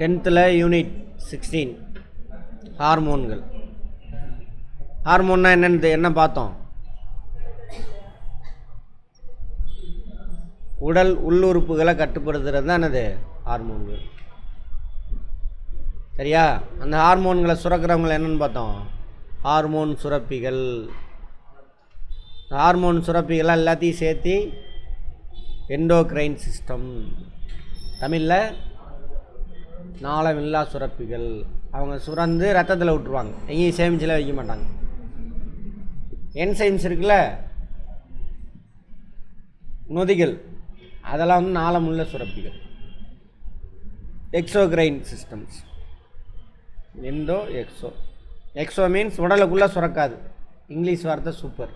10th unit 16 ஹார்மோன்கள். ஹார்மோன்னா என்ன பார்த்தோம்? உடல் உள்ளுறுப்புகளை கட்டுப்படுத்துறது தான் என்னது ஹார்மோன்கள். சரியா? அந்த ஹார்மோன்களை சுரக்கிறவங்களை என்னென்னு பார்த்தோம்? ஹார்மோன் சுரப்பிகள். ஹார்மோன் சுரப்பிகளை எல்லாத்தையும் சேர்த்து எண்டோக்ரைன் சிஸ்டம், தமிழில் நாளமில்லா சுரப்பிகள். அவங்க சுரந்து ரத்தத்தில் விட்டுருவாங்க, எங்கேயும் சேமிச்சில் வைக்க மாட்டாங்க. என்சைம்ஸ் இருக்குல்ல, நொதிகள், அதெல்லாம் வந்து நாளமுள்ள சுரப்பிகள். Exocrine systems. எக்ஸோ மீன்ஸ் உடலுக்குள்ளே சுரக்காது, இங்கிலீஷ் வார்த்தை சூப்பர்.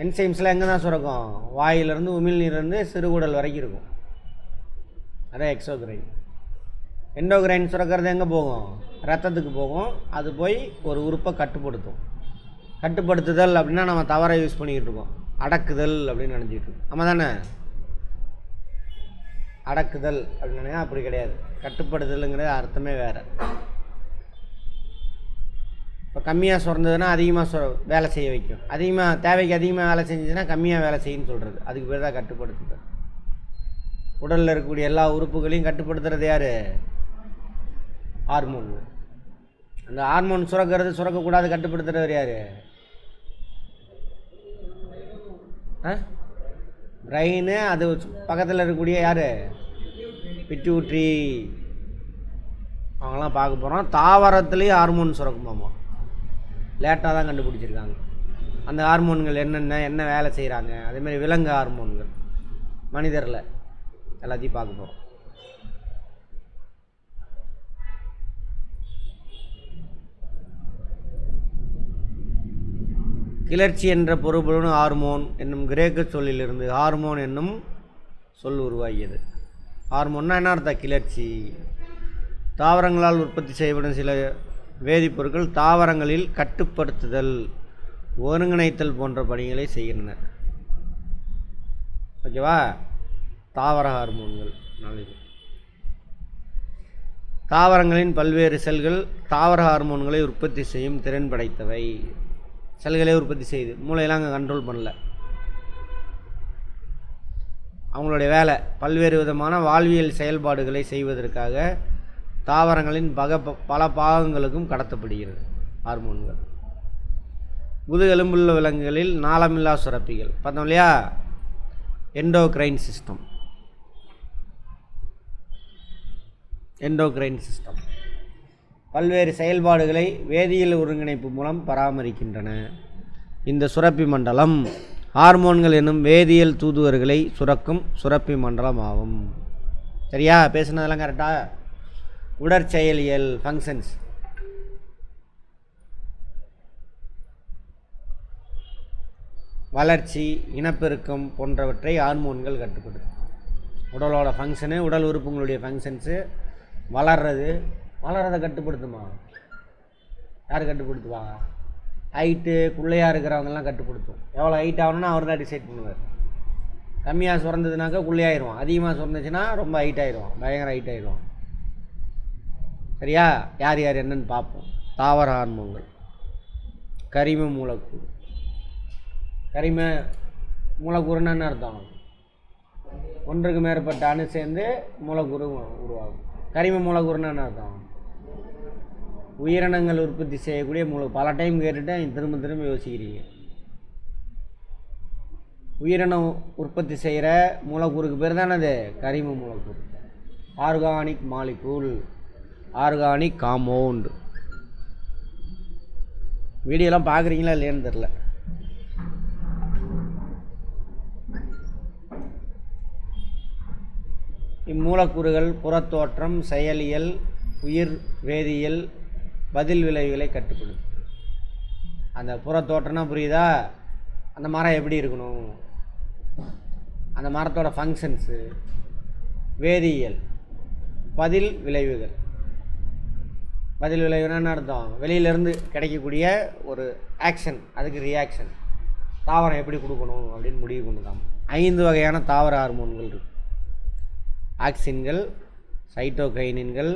என்சைம்ஸில் எங்கே தான் சுரக்கும்? வாயிலிருந்து உமிழ்நீர்லேருந்து சிறுகுடல் வரைக்கும் இருக்கும், அதான் எக்ஸோக்ரைன். எண்டோக்ரைன் சுரக்கிறது எங்கே போகும்? ரத்தத்துக்கு போகும். அது போய் ஒரு உறுப்பை கட்டுப்படுத்தும். கட்டுப்படுத்துதல் அப்படின்னா நம்ம தவறை யூஸ் பண்ணிக்கிட்டு இருக்கோம். அடக்குதல் அப்படின்னு நினச்சிக்கிட்டு இருக்கோம், நம்ம தானே? அடக்குதல் அப்படின்னா அப்படி கிடையாது. கட்டுப்படுதலுங்கிறது அர்த்தமே வேறு. இப்போ கம்மியாக சுரந்ததுன்னா அதிகமாக வேலை செய்ய வைக்கும். அதிகமாக தேவைக்கு அதிகமாக வேலை செஞ்சுச்சுன்னா கம்மியாக வேலை செய்யுன்னு சொல்கிறது. அதுக்கு பேர் தான் கட்டுப்படுத்துதல். உடலில் இருக்கக்கூடிய எல்லா உறுப்புகளையும் கட்டுப்படுத்துறது யார்? ஹார்மோன். அந்த ஹார்மோன் சுரக்கக்கூடாது கட்டுப்படுத்துறவர் யார்? பிரெயின். அது பக்கத்தில் இருக்கக்கூடிய யார்? பிட்யூட்ரி. அவங்களாம் பார்க்க போகிறோம். தாவரத்துலேயும் ஹார்மோன் சுரக்குமாமா, லேட்டாக தான் கண்டுபிடிச்சிருக்காங்க. அந்த ஹார்மோன்கள் என்ன வேலை செய்கிறாங்க. அதேமாதிரி விலங்கு ஹார்மோன்கள், மனிதரில் எல்லாத்தையும் பார்க்க போகிறோம். கிளர்ச்சி என்ற பொருளுடன் ஹார்மோன் என்னும் கிரேக்க சொல்லிலிருந்து ஹார்மோன் என்னும் சொல் உருவாகியது. ஹார்மோன்னா என்ன அர்த்தம்? கிளர்ச்சி. தாவரங்களால் உற்பத்தி செய்யப்படும் சில வேதிப்பொருட்கள் தாவரங்களில் கட்டுப்படுத்துதல், ஒருங்கிணைத்தல் போன்ற பணிகளை செய்கின்றன. ஓகேவா? தாவர ஹார்மோன்கள். தாவரங்களின் பல்வேறு செல்கள் தாவர ஹார்மோன்களை உற்பத்தி செய்யும் திறன் படைத்தவை. செல்களே உற்பத்தி செய்யுது, மூளையெல்லாம் அங்கே கண்ட்ரோல் பண்ணல. அவங்களுடைய வேலை பல்வேறு விதமான வாழ்வியல் செயல்பாடுகளை செய்வதற்காக தாவரங்களின் பல பாகங்களுக்கும் கடத்தப்படுகிறது ஹார்மோன்கள். முதுகெலும்புள்ள விலங்குகளில் நாளமில்லா சுரப்பிகள் பார்த்தோம் இல்லையா? Endocrine system. எண்டோக்ரைன் சிஸ்டம் பல்வேறு செயல்பாடுகளை வேதியியல் ஒருங்கிணைப்பு மூலம் பராமரிக்கின்றன. இந்த சுரப்பி மண்டலம் ஹார்மோன்கள் என்னும் வேதியியல் தூதுவர்களை சுரக்கும் சுரப்பி மண்டலம் ஆகும். சரியா? பேசுனதெல்லாம் கரெக்டா? உடற்செயலியல் ஃபங்க்ஷன்ஸ். வளர்ச்சி, இனப்பெருக்கம் போன்றவற்றை ஹார்மோன்கள் கட்டுப்படுத்தும். உடலோட ஃபங்க்ஷனு, உடல் உறுப்புங்களுடைய ஃபங்க்ஷன்ஸு, வளர்றதை கட்டுப்படுத்துமா? யார் கட்டுப்படுத்துவாங்க? ஹைட்டு குள்ளையாக இருக்கிறவங்கெல்லாம் கட்டுப்படுத்தும். எவ்வளோ ஹைட் ஆகணும்னா அவர் தான் டிசைட் பண்ணுவார். கம்மியாக சுரந்ததுனாக்கா குள்ளையாயிடுவான், அதிகமாக சுரந்துச்சுன்னா ரொம்ப ஹைட் ஆகிடுவான், பயங்கர ஹைட் ஆகிடுவான். சரியா? யார் யார் என்னன்னு பார்ப்போம். தாவர ஹார்மோன்கள். கரிம மூலக்கூறு. கரிம மூலக்கூறுன்னு என்ன அர்த்தம்? ஒன்றுக்கு மேற்பட்ட அணு சேர்ந்து மூலக்கூறு உருவாகும். கரிம மூலக்கூறுன்னு என்ன அர்த்தம்? உயிரினங்கள் உற்பத்தி செய்யக்கூடிய பல டைம் கேட்டுட்டு திரும்ப திரும்ப யோசிக்கிறீங்க. உயிரினம் உற்பத்தி செய்கிற மூலக்கூறுக்கு பேர் தானே அது கரிம மூலக்கூறு. Organic molecule, organic compound. வீடியோலாம் பார்க்குறீங்களா இல்லையான்னு தெரில. இம்மூலக்கூறுகள் புறத்தோற்றம், செயலியல், உயிர் வேதியியல், பதில் விளைவுகளை கட்டுப்படுத்தும். அந்த புறத்தோற்றம்னா புரியுதா? அந்த மரம் எப்படி இருக்கணும், அந்த மரத்தோட ஃபங்க்ஷன்ஸு, வேதியியல், பதில் விளைவுகள். பதில் விளைவுன்னு அர்த்தம் வெளியிலேருந்து கிடைக்கக்கூடிய ஒரு ஆக்ஷன், அதுக்கு ரியாக்ஷன். தாவரம் எப்படி கொடுக்கணும் அப்படின்னு முடிவு கொண்டு தான் 5 வகையான தாவர ஹார்மோன்கள் இருக்குது. ஆக்சின்கள், சைட்டோகைனின்கள்,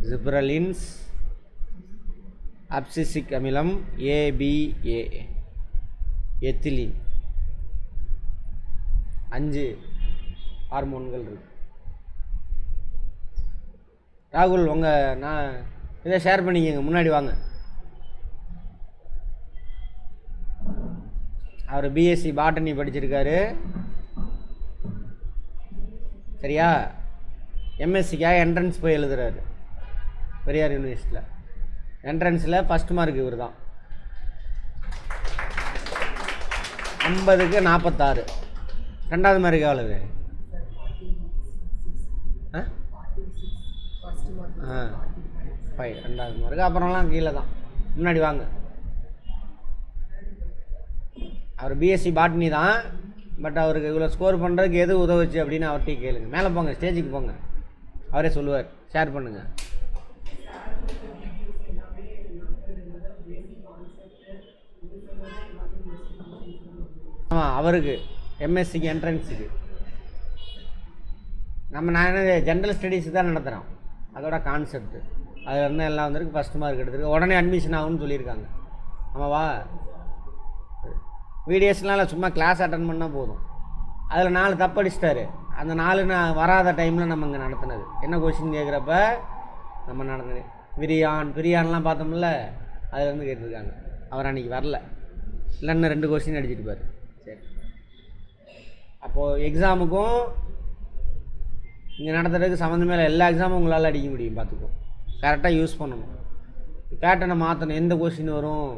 ஜிப்ரலின்ஸ், அப்சிசிக் அமிலம், ஏபிஏ, எத்திலீன், 5 ஹார்மோன்கள் இருக்கு. ராகுல் நான் இதை ஷேர் பண்ணிக்கங்க, முன்னாடி வாங்க. அவர் பிஎஸ்சி பாட்டனி படிச்சிருக்காரு, சரியா? எம்எஸ்சிக்காக என்ட்ரன்ஸ் போய் எழுதுறாரு பெரியார் யூனிவர்சிட்டியில். என்ட்ரன்ஸில் ஃபஸ்ட் மார்க் இவர் தான், 50க்கு 46. ரெண்டாவது மார்க் எவ்வளவு? 5. ரெண்டாவது மார்க். அப்புறம்லாம் கீழே தான். முன்னாடி வாங்க. அவர் பிஎஸ்சி பாட்னி தான், பட் அவருக்கு இவ்வளோ ஸ்கோர் பண்ணுறதுக்கு எது உதவுச்சு அப்படின்னு அவர்கிட்ட கேளுங்க. மேலே போங்க, ஸ்டேஜுக்கு போங்க, அவரே சொல்லுவார். ஷேர் பண்ணுங்கள். ஆமாம், அவருக்கு எம்எஸ்சிக்கு என்ட்ரன்ஸுக்கு நான் ஜென்ரல் ஸ்டடீஸ் தான் நடத்துகிறோம். அதோட கான்செப்ட் அதில் இருந்தால் எல்லாம் வந்துருக்கு. ஃபஸ்ட் மார்க் எடுத்துருக்கு, உடனே அட்மிஷன் ஆகும்னு சொல்லியிருக்காங்க. ஆமாவா? வீடியோஸ்லாம் சும்மா கிளாஸ் அட்டன் பண்ணால் போதும். அதில் 4 தப்படிச்சிட்டாரு. அந்த 4 நான் வராத டைமில் நம்ம இங்கே நடத்தினது. என்ன கொஸ்டின் கேட்குறப்ப நம்ம நடந்தது. பிரியான்லாம் பார்த்தோம்ல, அதில் இருந்து கேட்டிருக்காங்க. அவர் அன்றைக்கி வரல, இல்லைன்னா 2 கொஸ்டின் அடிச்சிட்டுப்பார். சரி, அப்போது எக்ஸாமுக்கும் இங்கே நடத்துறதுக்கு சம்மந்தமே இல்லை. எல்லா எக்ஸாமும் உங்களால் அடிக்க முடியும். பார்த்துக்கோ, கரெக்டாக யூஸ் பண்ணணும். பேட்டர்னை மாற்றணும். எந்த கொஸ்டின் வரும்,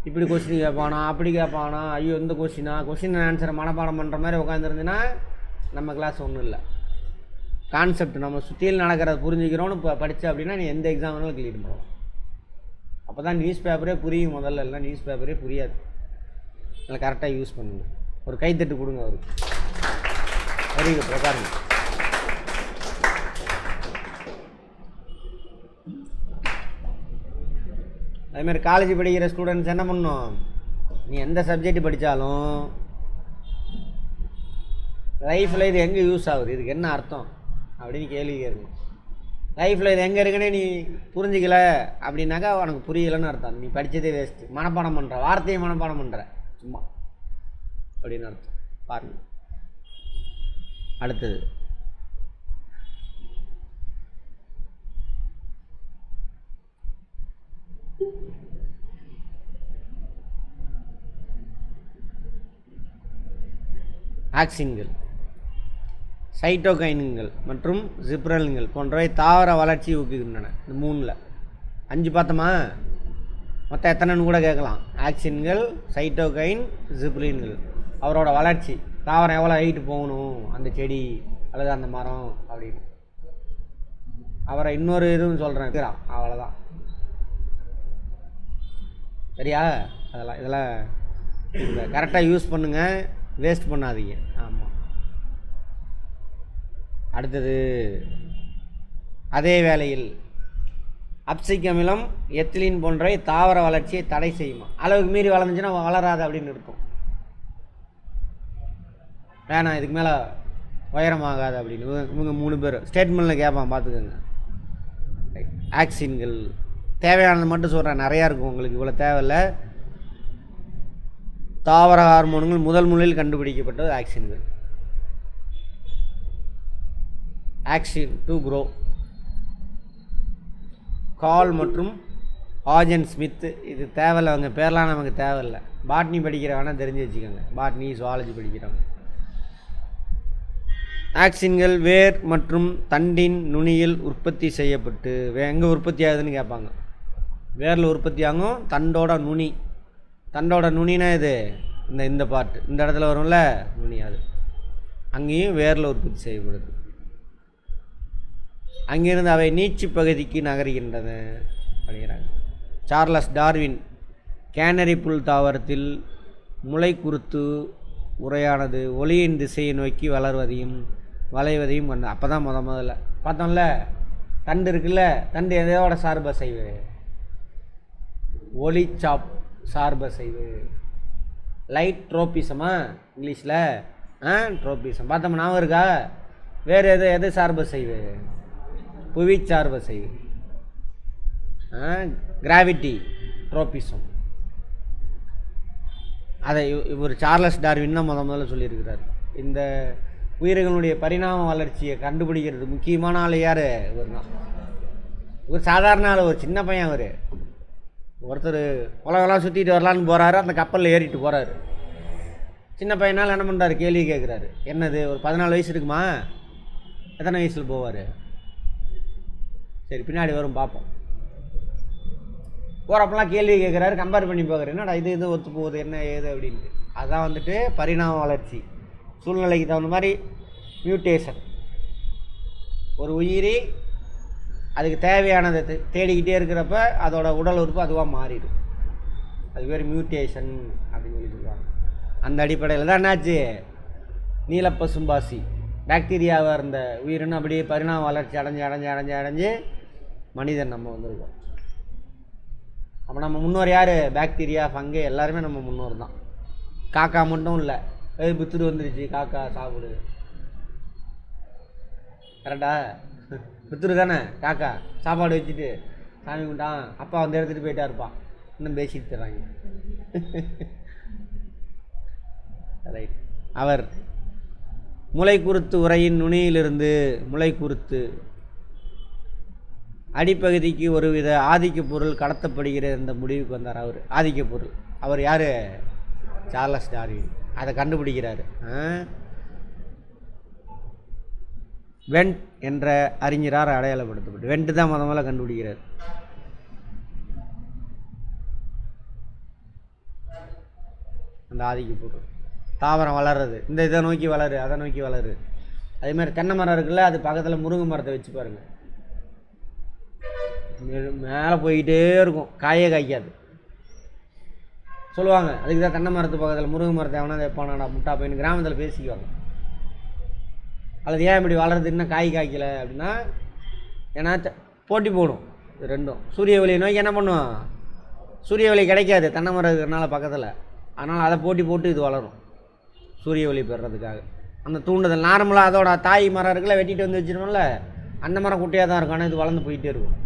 இப்படி கொஸ்டின் கேட்பானா, அப்படி கேட்பானா, ஐயோ இந்த கொஸ்டின் ஆன்சரை மனப்பாடம் பண்ணுற மாதிரி உட்காந்துருந்துன்னா நம்ம கிளாஸ் ஒன்றும் இல்லை. கான்செப்ட் நம்ம சுற்றியில் நடக்கிறத புரிஞ்சுக்கிறோன்னு இப்போ படித்த அப்படின்னா நீ எந்த எக்ஸாம் வேணாலும் கிளியர் பண்ணுவோம். அப்போ தான் நியூஸ் பேப்பரே புரியும். முதல்ல எல்லாம் நியூஸ் பேப்பரே புரியாது. அதில் கரெக்டாக யூஸ் பண்ணுங்க. ஒரு கைத்தட்டு கொடுங்க அவருக்கு. Very good. உட்காருங்க. அதுமாதிரி காலேஜ் படிக்கிற ஸ்டூடெண்ட்ஸ் என்ன பண்ணணும், நீ எந்த சப்ஜெக்ட் படித்தாலும் லைஃப்பில் இது எங்கே யூஸ் ஆகுது, இதுக்கு என்ன அர்த்தம் அப்படின்னு கேள்வி கேட்கணும். லைஃப்பில் இது எங்கே இருக்குன்னே நீ புரிஞ்சிக்கல அப்படின்னாக்கா உனக்கு புரியலைன்னு அர்த்தம். நீ படித்ததே வேஸ்ட்டு. மனப்பாடம் பண்ணுற வார்த்தையை மனப்பாடம் பண்ணுற சும்மா அப்படின்னு அர்த்தம். பாருங்க. அடுத்தது ஆக்சின்கள், சைட்டோகைன்கள் மற்றும் ஜிப்ரல்கள் போன்றவை தாவர வளர்ச்சி ஊக்குகின்றன. இந்த 3ல் 5 பார்த்தோமா? மொத்தம் எத்தனைன்னு கூட கேட்கலாம். ஆக்சின்கள், சைட்டோகைன், ஜிப்ரல்கள். அவரோட வளர்ச்சி, தாவரம் எவ்வளோ ஹைட்டு போகணும், அந்த செடி அல்லது அந்த மரம் அப்படின்னு. அவரை இன்னொரு இதுவும் சொல்கிறேன், அவ்வளோதான். சரியா? இதெல்லாம் கரெக்டாக யூஸ் பண்ணுங்கள், வேஸ்ட் பண்ணாதீங்க. ஆமாம். அடுத்தது, அதே வேளையில் அப்சிக் அமிலம், எத்திலீன் போன்றவை தாவர வளர்ச்சியை தடை செய்யுமா? அளவுக்கு மீறி வளர்ந்துச்சுன்னா வளராது அப்படின்னு இருக்கும். வேணாம், இதுக்கு மேலே உயரமாகாது அப்படின்னு இவங்க 3 பேர் ஸ்டேட்மெண்ட்டில் கேட்பான். பார்த்துக்கோங்க. ஆக்சின்கள் தேவையானது மட்டும் சொல்கிறேன், நிறையா இருக்கும் உங்களுக்கு, இவ்வளோ தேவையில்லை. தாவர ஹார்மோன்கள் முதலில் கண்டுபிடிக்கப்பட்டது ஆக்சின்கள். Auxin to grow. கால் மற்றும் ஆஜன் ஸ்மித். இது தேவையில்லை, அவங்க பேர்லாம் நமக்கு தேவையில்லை. பாட்னி படிக்கிறவனா தெரிஞ்சு வச்சுக்கோங்க, பாட்னி ஜுவாலஜி படிக்கிறவங்க. ஆக்சின்கள் வேர் மற்றும் தண்டின் நுனியில் உற்பத்தி செய்யப்பட்டு எங்கே உற்பத்தி ஆகுதுன்னு கேட்பாங்க. வேரில் உற்பத்தி ஆகும். தண்டோட நுனினா இது இந்த பார்ட்டு, இந்த இடத்துல வரும்ல நுனி, அது அங்கேயும் வேரில் உற்பத்தி செய்யப்படுது. அங்கிருந்து அவை நீட்சி பகுதிக்கு நகர்கின்றன அப்படிங்கிறாங்க. சார்லஸ் டார்வின் கேனரி புல் தாவரத்தில் முளை குருத்து உரையானது ஒளியின் திசையை நோக்கி வளைவதையும் கொண்ட. அப்போ தான் முதல்ல பார்த்தோம்ல, தண்டு இருக்குல்ல, தண்டு எதோட சார்பு அசைவு? ஒளி சார்பு அசைவு. லைட் ட்ரோபிசமா இங்கிலீஷில்? ட்ரோபிசம் பார்த்தோம், ஞாபகம் இருக்கா? வேறு எது சார்பு அசைவு? புவிச்சார்பசைவு, கிராவிட்டி ட்ரோபிசம். அதை இவர் சார்லஸ் டார்வின் தான் முதல்ல சொல்லியிருக்கிறார். இந்த உயிர்களுடைய பரிணாம வளர்ச்சியை கண்டுபிடிக்கிறது முக்கியமான ஆள் யார்? இவர் தான். இவர் சாதாரண ஆள், ஒரு சின்ன பையன். அவர் ஒருத்தர் உலகெல்லாம் சுற்றிட்டு வரலான்னு போகிறாரு, அந்த கப்பலில் ஏறிட்டு போகிறாரு. சின்ன பையனால் என்ன பண்ணுறாரு? கேள்வி கேட்குறாரு. என்னது, ஒரு 14 வயசு இருக்குமா? எத்தனை வயசில் போவார்? சரி, பின்னாடி வரும் பார்ப்போம். போகிறப்பெல்லாம் கேள்வி கேட்குறாரு, கம்பேர் பண்ணி பார்க்குறாரு. என்னடா இது ஒத்து போகுது, என்ன ஏது அப்படின்ட்டு. அதுதான் வந்துட்டு பரிணாம வளர்ச்சி. சூழ்நிலைக்கு தகுந்த மாதிரி மியூட்டேஷன். ஒரு உயிரி அதுக்கு தேவையானதை தேடிக்கிட்டே இருக்கிறப்ப அதோட உடல் உறுப்பு அதுவாக மாறிடும். அது பேர் மியூட்டேஷன் அப்படின்னு சொல்லி சொல்லுவாங்க. அந்த அடிப்படையில் தான் என்னாச்சு, நீலப்பசும்பாசி பாக்டீரியாவாக இருந்த உயிரின்னு அப்படியே பரிணாம வளர்ச்சி அடைஞ்சு மனிதன் நம்ம வந்திருக்கோம். அப்போ நம்ம முன்னோர் யார்? பாக்டீரியா, ஃபங்கை எல்லாருமே நம்ம முன்னோர் தான். காக்கா மட்டும் இல்லை. புத்துரு வந்துருச்சு, காக்கா சாப்பிடு. கரெக்டா? புத்துரு தானே காக்கா. சாப்பாடு வச்சுட்டு சாமி குண்டான், அப்பா வந்து எடுத்துகிட்டு போயிட்டா இருப்பான். இன்னும் பேசிட்டு தர்றாங்க. ரைட். அவர் முளைக்குருத்து உரையின் நுனியிலிருந்து முளைக்குருத்து அடிப்பகுதிக்கு ஒருவித ஆதிக்க பொருள் கடத்தப்படுகிற இந்த முடிவுக்கு வந்தார். அவர் ஆதிக்க பொருள். அவர் யார்? Charles Darwin. அதை கண்டுபிடிக்கிறாரு. வெண்ட் என்ற அறிஞரால் அடையாளப்படுத்தப்பட்டு, வெண்ட் தான் முதல்ல கண்டுபிடிக்கிறார். அந்த ஆதிக்க பொருள் தாவரம் வளர்றது, இந்த இதை நோக்கி வளரு, அதை நோக்கி வளரு. அதேமாதிரி தென்னை மரம் இருக்குல்ல, அது பக்கத்தில் முருங்கை மரத்தை வச்சு பாருங்கள், மேலே போய்கிட்டே இருக்கும், காயே காய்க்காது. சொல்லுவாங்க அதுக்கு தான் தென்னை மரத்து பக்கத்தில் முருங்கை மரத்தை எவனா வைப்பானா முட்டா பையன் கிராமத்தில் பேசிக்குவாங்க. அல்லது ஏன் இப்படி வளருது, இன்னும் காய் காய்க்கலை அப்படின்னா, ஏன்னா போட்டி போடும் இது ரெண்டும். சூரிய ஒளியை நோக்கி என்ன பண்ணுவோம், சூரிய ஒளி கிடைக்காது தென்னை மரம் இருக்கிறனால பக்கத்தில், அதனால் அதை போட்டி போட்டு இது வளரும் சூரிய ஒளி பெறுறதுக்காக. அந்த தூண்டுதல் நார்மலாக அதோட தாய் மரம் இருக்குல்ல, வெட்டிட்டு வந்து வச்சிருவோம்ல, அந்த மரம் குட்டியாக தான் இருக்கும், ஆனால் இது வளர்ந்து போயிட்டே இருக்கும்.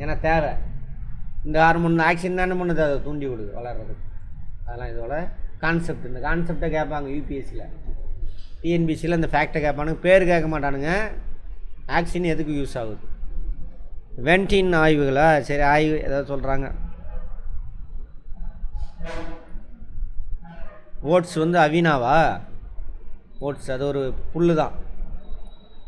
ஏன்னா தேவை, இந்த ஹார்மோன் ஆக்சிஜன் தானே பண்ணுது, அதை தூண்டி விடுது வளர்கிறதுக்கு. அதெல்லாம் இதோட கான்செப்ட். இந்த கான்செப்டை கேட்பாங்க யூபிஎஸ்சியில், டிஎன்பிசியில் இந்த ஃபேக்டை கேட்பானுங்க, பேர் கேட்க மாட்டானுங்க. ஆக்சிஜன் எதுக்கு யூஸ் ஆகுது, வென்டின் ஆய்வுகளா, சரி ஆய்வு ஏதாவது சொல்கிறாங்க. ஓட்ஸ் வந்து அவினாவா, ஓட்ஸ் அது ஒரு புல் தான்,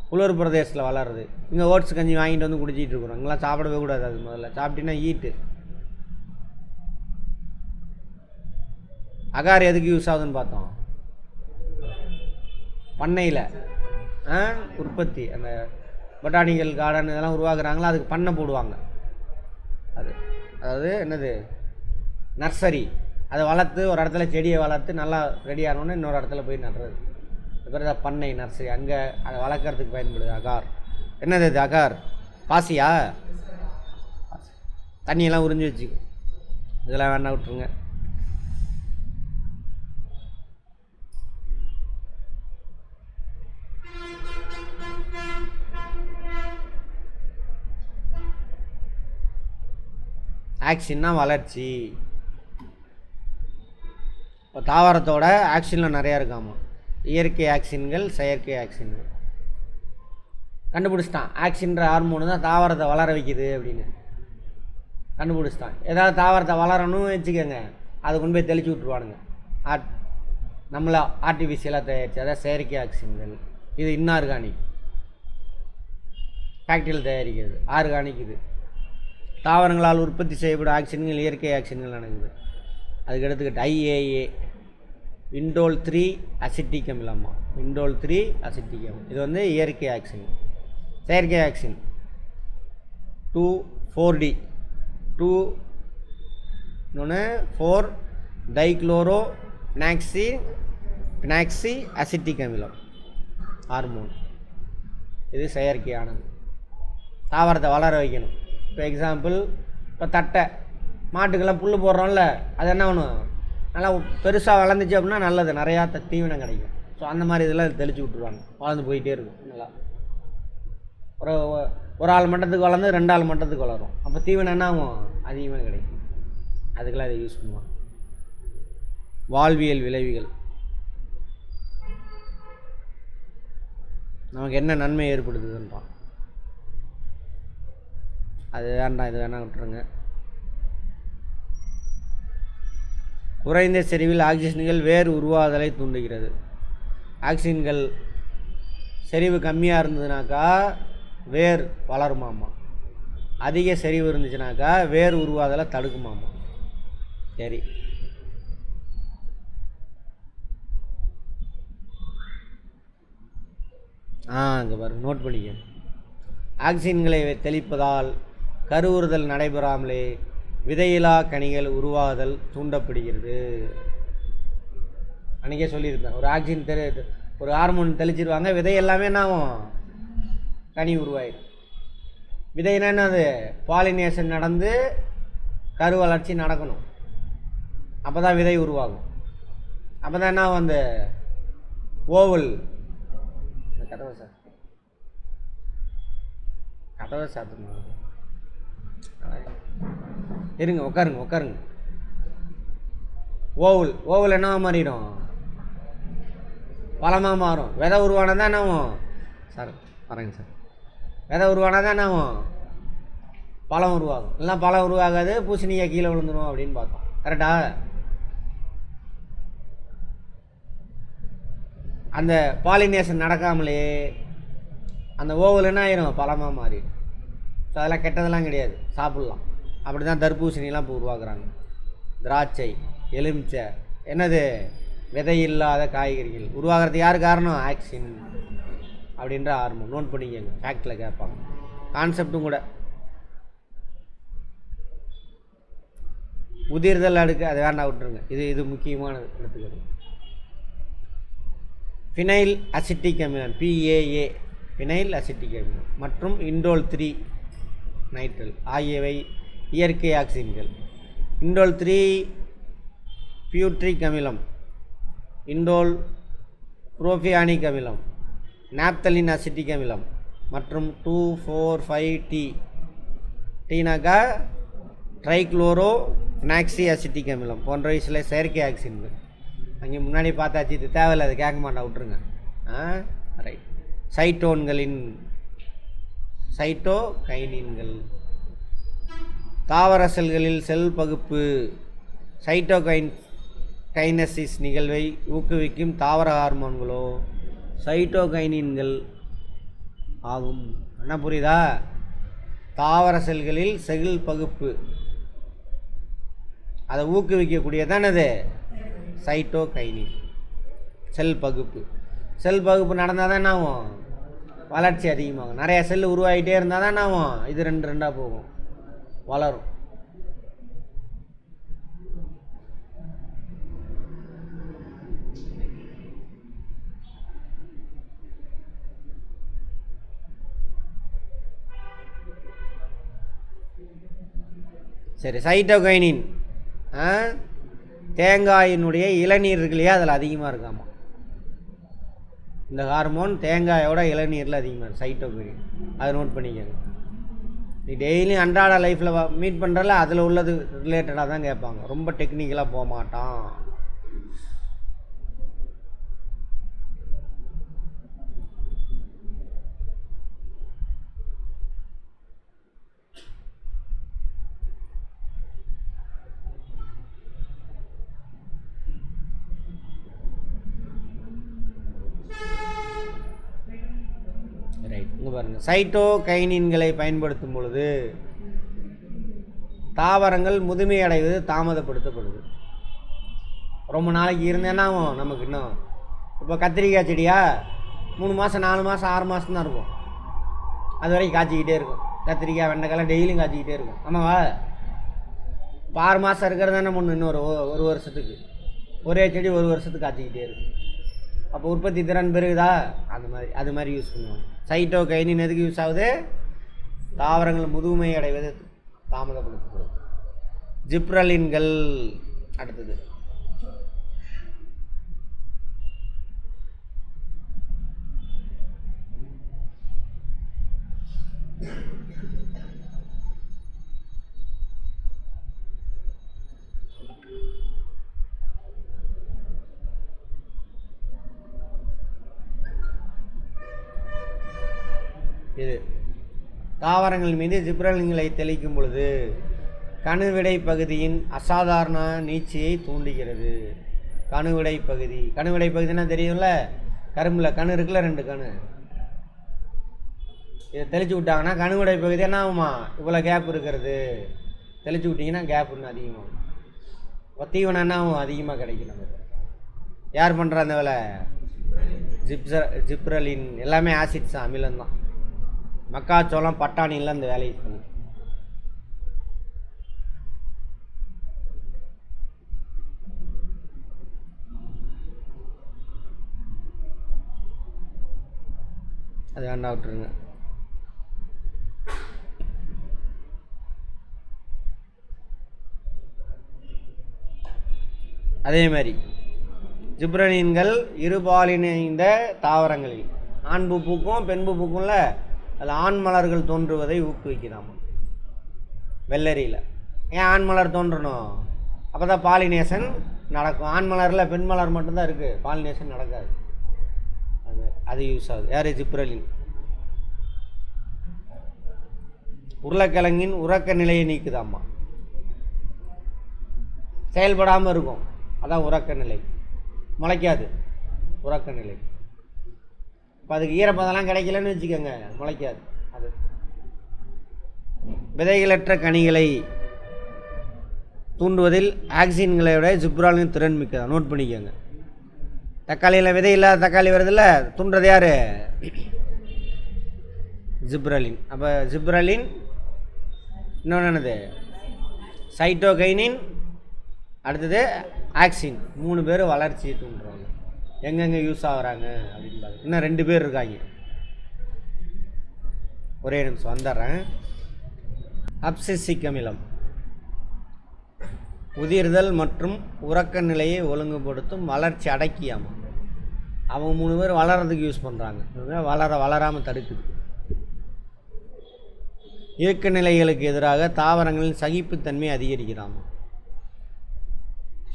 குளிர் பிரதேசத்தில் வளருது. இங்கே ஓட்ஸ் கஞ்சி வாங்கிட்டு வந்து குடிச்சிட்டு இருக்கிறோம். இங்கெல்லாம் சாப்பிடவே கூடாது. அது முதல்ல சாப்பிட்டீங்கன்னா ஈட்டு. அகார் எதுக்கு யூஸ் ஆகுதுன்னு பார்த்தோம், பண்ணையில் உற்பத்தி, அந்த பொட்டானிக்கல் கார்டன் இதெல்லாம் உருவாக்குறாங்களா, அதுக்கு பண்ணை போடுவாங்க. அது அதாவது என்னது, நர்சரி. அதை வளர்த்து ஒரு இடத்துல செடியை வளர்த்து நல்லா ரெடி ஆனோன்னு இன்னொரு இடத்துல போய் நடுறது, பேர் தான் பண்ணை, நர்சரி. அங்கே அதை வளர்க்குறதுக்கு பயன்படுது அகார். என்னது இது அகார், பாசியா, தண்ணியெல்லாம் உறிஞ்சி வச்சுக்கும், இதெல்லாம் வேணா விட்டுருங்க. ஆக்சின்னா வளர்ச்சி. இப்போ தாவரத்தோட ஆக்சினில் நிறையா இருக்காமா, இயற்கை ஆக்சின்கள், செயற்கை ஆக்சின்கள். கண்டுபிடிச்சிட்டான், ஆக்சின்ற ஹார்மோனு தான் தாவரத்தை வளர வைக்குது அப்படின்னு கண்டுபிடிச்சிட்டான். ஏதாவது தாவரத்தை வளரணும்னு வச்சுக்கோங்க, அதை கொண்டு போய் தெளிச்சு விட்ருவானுங்க. நம்மளை ஆர்டிஃபிஷியலாக தயாரிச்சு, அதாவது செயற்கை ஆக்சின்கள். இது இன்ஆர்கானிக், ஃபேக்டரியில் தயாரிக்கிறது. ஆர்கானிக் இது தாவரங்களால் உற்பத்தி செய்யப்படும் ஆக்சின்கள், இயற்கை ஆக்சின்கள் நடக்குது. அதுக்கு எடுத்துக்கிட்டு IAA, இண்டோல் 3 அசிட்டிக் அமிலமா, இண்டோல் 3 அசிட்டிக் அமிலம். இது வந்து இயற்கை ஆக்சின். செயற்கை ஆக்சின் 2,4-D, 2 இன்னொன்று 4 டைக்ளோரோ பினாக்சி அசிட்டிக் அமிலம் ஹார்மோன். இது செயற்கையானது, தாவரத்தை வளர வைக்கணும். இப்போ எக்ஸாம்பிள், இப்போ தட்டை மாட்டுக்கெல்லாம் புல் போடுறோம்ல, அது என்ன பண்ணும், நல்லா பெருசாக வளர்ந்துச்சு அப்படின்னா நல்லது, நிறையா தீவனம் கிடைக்கும். ஸோ அந்த மாதிரி இதெல்லாம் தெளித்து விட்ருவாங்க, வளர்ந்து போயிட்டே இருக்கும். நல்லா ஒரு ஆள் மட்டத்துக்கு வளர்ந்து 2 ஆள் மட்டத்துக்கு வளரும். அப்போ தீவனம் என்ன ஆகும்? அதிகமாக கிடைக்கும். அதுக்கெல்லாம் அதை யூஸ் பண்ணுவாங்க. வாழ்வியல் விளைவுகள், நமக்கு என்ன நன்மை ஏற்படுத்துதுன்றான். அது வேண்டாம், இது வேணாம், விட்டுருங்க. குறைந்த செறிவில் ஆக்சிஜன்கள் வேர் உருவாதலை தூண்டுகிறது. ஆக்சிஜன்கள் செறிவு கம்மியாக இருந்ததுனாக்கா வேர் வளருமாமா. அதிக செறிவு இருந்துச்சுனாக்கா வேர் உருவாதலை தடுக்குமாமா. சரி, அங்கே பாருங்க, நோட் பண்ணிக்க. ஆக்சிஜன்களை தெளிப்பதால் கருவுறுதல் நடைபெறாமலே விதையிலா கனிகள் உருவாதல் தூண்டப்படுகிறது. அன்றைக்கே சொல்லியிருப்பேன், ஒரு ஆக்சிஜன் ஒரு ஹார்மோன் தெளிச்சிருவாங்க, விதை எல்லாமே என்ன ஆகும்? கனி உருவாயிடும். விதைனா என்னது? பாலினேஷன் நடந்து கரு வளர்ச்சி நடக்கணும். அப்போ தான் விதை உருவாகும். அப்போ தான் என்ன அந்த ஓவல் கதவை சாத்துமா இருங்க, உட்காருங்க. ஓவல் என்னவா மாறிடும்? பழமாக மாறும். விதை உருவானதான் என்னாகும்? சார் வரேங்க சார். விதை உருவானதான் என்னாகும்? பழம் உருவாகும். இல்லைனா பழம் உருவாகாது, பூசணிக்காய் கீழே விழுந்துடும் அப்படின்னு பார்த்தோம். கரெக்டா? அந்த பாலினேஷன் நடக்காமலே அந்த ஓவல் என்ன ஆயிரும்? பழமாக மாறிடும். ஸோ அதெல்லாம் கெட்டதெல்லாம் கிடையாது, சாப்பிட்லாம். அப்படி தான் தர்பூசணிலாம் இப்போ உருவாக்குறாங்க. திராட்சை, எலுமிச்சை, என்னது? விதை இல்லாத காய்கறிகள் உருவாகிறது யார் காரணம்? ஆக்சின் அப்படின்ற ஹார்மோன். நோட் பண்ணிக்கங்க, ஃபேக்டில் கேட்பாங்க. கான்செப்டும் கூட. உதிர்தல் அடுக்கு அது வேண்டாம், விட்டுருங்க. இது முக்கியமானது, எடுத்துக்கிறது. ஃபினைல் அசிட்டிக் அமிலம், PAA, ஃபினைல் அசிட்டிக் அமிலம் மற்றும் இண்டோல் 3 நைட்ரல் ஆகியவை இயற்கை ஆக்சிஜன்கள். இண்டோல் 3 பியூட்ரிக் அமிலம், இண்டோல் புரோபியானிக் அமிலம், நாப்தலின் அசிட்டிக் அமிலம் மற்றும் 2,4,5-T, டீனாக்கா ட்ரைக்ளோரோ நாக்சி அசிட்டிக் அமிலம் போன்றவை சில செயற்கை ஆக்சிஜன்கள். அங்கே முன்னாடி பார்த்தாச்சு, இது தேவையில்லை, அதை கேட்க மாட்டா, விட்டுருங்க. ரைட். சைட்டோகைனின்கள் தாவர செல்களில் செல் பகுப்பு சைட்டோகைனசிஸ் நிகழ்வை ஊக்குவிக்கும் தாவர ஹார்மோன்களோ சைட்டோகைனின்கள் ஆகும். என்ன புரியுதா? தாவர செல்களில் செல் பகுப்பு அதை ஊக்குவிக்கக்கூடியதானது சைட்டோகைனின். செல் பகுப்பு நடந்தால் தான் என்ன ஆகும்? வளர்ச்சி அதிகமாகும். நிறைய செல் உருவாகிட்டே இருந்தால் தான் என்ன ஆகும்? இது 2 போகும், வளரும். சரி, சைட்டோகைனின் தேங்காயினுடைய இளநீர் இருக்கு இல்லையா, அதில் அதிகமாக இருக்காமா. இந்த ஹார்மோன் தேங்காயோட இளநீரில் அதிகமாக இருக்குது, சைட்டோகைனின். அதை நோட் பண்ணிக்கங்க. நீ டெய்லியும் அன்றாட லைஃப்பில் மீட் பண்ணுறல அதில் உள்ளது ரிலேட்டடாக தான் கேட்பாங்க. ரொம்ப டெக்னிக்கலாக போக மாட்டான். ரைட், இங்கே பாருங்கள். சைட்டோகைனின்களை பயன்படுத்தும் பொழுது தாவரங்கள் முதுமை அடைவது தாமதப்படுத்தப்படுது. ரொம்ப நாளைக்கு இருந்தேன்னா நமக்கு இன்னும் இப்போ கத்திரிக்காய் செடியா 3 மாதம் 4 மாதம் 6 மாதம் தான் இருக்கும். அது வரைக்கும் காய்ச்சிக்கிட்டே இருக்கும். கத்திரிக்காய் வெண்டைக்காய் டெய்லியும் காய்ச்சிக்கிட்டே இருக்கும். ஆமாவா? இப்போ 6 மாதம் இருக்கிறது தானே இன்னொரு 1 வருஷத்துக்கு ஒரே செடி 1 வருஷத்துக்கு காய்ச்சிக்கிட்டே இருக்கும். அப்போ உற்பத்தி திறன் பெருகுதா? அது மாதிரி யூஸ் பண்ணுவாங்க. சைட்டோகைனின் எதுக்கு யூஸ் ஆகுது? தாவரங்கள் முதுமை அடைவது தாமதப்படுத்தப்படும். ஜிப்ரலின்கள் அடுத்தது. இது தாவரங்கள் மீது ஜிப்ரலின்களை தெளிக்கும் பொழுது கணுவிடை பகுதியின் அசாதாரண நீட்சியை தூண்டுகிறது. கணுவிடை பகுதினா தெரியும்ல, கரும்பில் கணு இருக்குல்ல, 2 கணு, இதை தெளித்து விட்டாங்கன்னா கணுவிடை பகுதி என்ன ஆகுமா, இவ்வளோ கேப் இருக்கிறது, தெளித்து விட்டிங்கன்னா கேப் இன்னும் அதிகமாகும். தீவனம் என்ன ஆகும், அதிகமாக கிடைக்கும் நமக்கு. யார் பண்ணுற அந்த வேலை, ஜிப்ரலின். எல்லாமே ஆசிட்ஸ் தான், அமிலம் தான். மக்காச்சோளம் பட்டாணியில் அந்த வேலையை பண்ணும். அது வேண்டாம், விட்டுருங்க. அதே மாதிரி ஜிப்ரலின்கள் இருபாலிணைந்த தாவரங்களில் ஆண்பு பூக்கும் பெண்பு பூக்கும்ல, அதில் ஆண் மலர்கள் தோன்றுவதை ஊக்குவிக்கிறாம. வெள்ளரியில் ஏன் ஆண் மலர் தோன்றணும், அப்போ தான் பாலினேஷன் நடக்கும். ஆண் மலரில் பெண் மலர் மட்டும்தான் இருக்குது, பாலினேஷன் நடக்காது. அது யூஸ் ஆகுது. யார், ஜிப்ரலின். உருளைக்கிழங்கின் உறக்க நிலையை நீக்குதாம்மா, செயல்படாமல் இருக்கும், அதான் உறக்க நிலை. முளைக்காது, உறக்க நிலை. இப்போ அதுக்கு ஈரப்பதெல்லாம் கிடைக்கலன்னு வச்சுக்கோங்க, முளைக்காது. அது விதைகளற்ற கனிகளை தூண்டுவதில் ஆக்சின்களை விட ஜிப்ரலின் திறன் மிக்கதா. நோட் பண்ணிக்கோங்க. தக்காளியில் விதை இல்லாத தக்காளி வருதுல்ல, தூண்டுறது யார், ஜிப்ரலின். அப்போ ஜிப்ரலின், இன்னொன்று என்னது, சைட்டோகைனின், அடுத்தது ஆக்சின். 3 பேர் வளர்ச்சியை தூண்டுறாங்க. எங்கெங்கே யூஸ் ஆகுறாங்க அப்படின்னு பார்த்து இன்னும் 2 பேர் இருக்காங்க. ஒரே நிமிஷம் வந்துடுறேன். அப்சிசிக் அமிலம் உதிர்தல் மற்றும் உறக்க நிலையை ஒழுங்குபடுத்தும் வளர்ச்சி அடக்கியாமா. அவங்க 3 பேர் வளர்கிறதுக்கு யூஸ் பண்ணுறாங்க, வளராமல் தடுக்குது. இயக்க நிலைகளுக்கு எதிராக தாவரங்களின் சகிப்புத்தன்மை அதிகரிக்கிறாமா.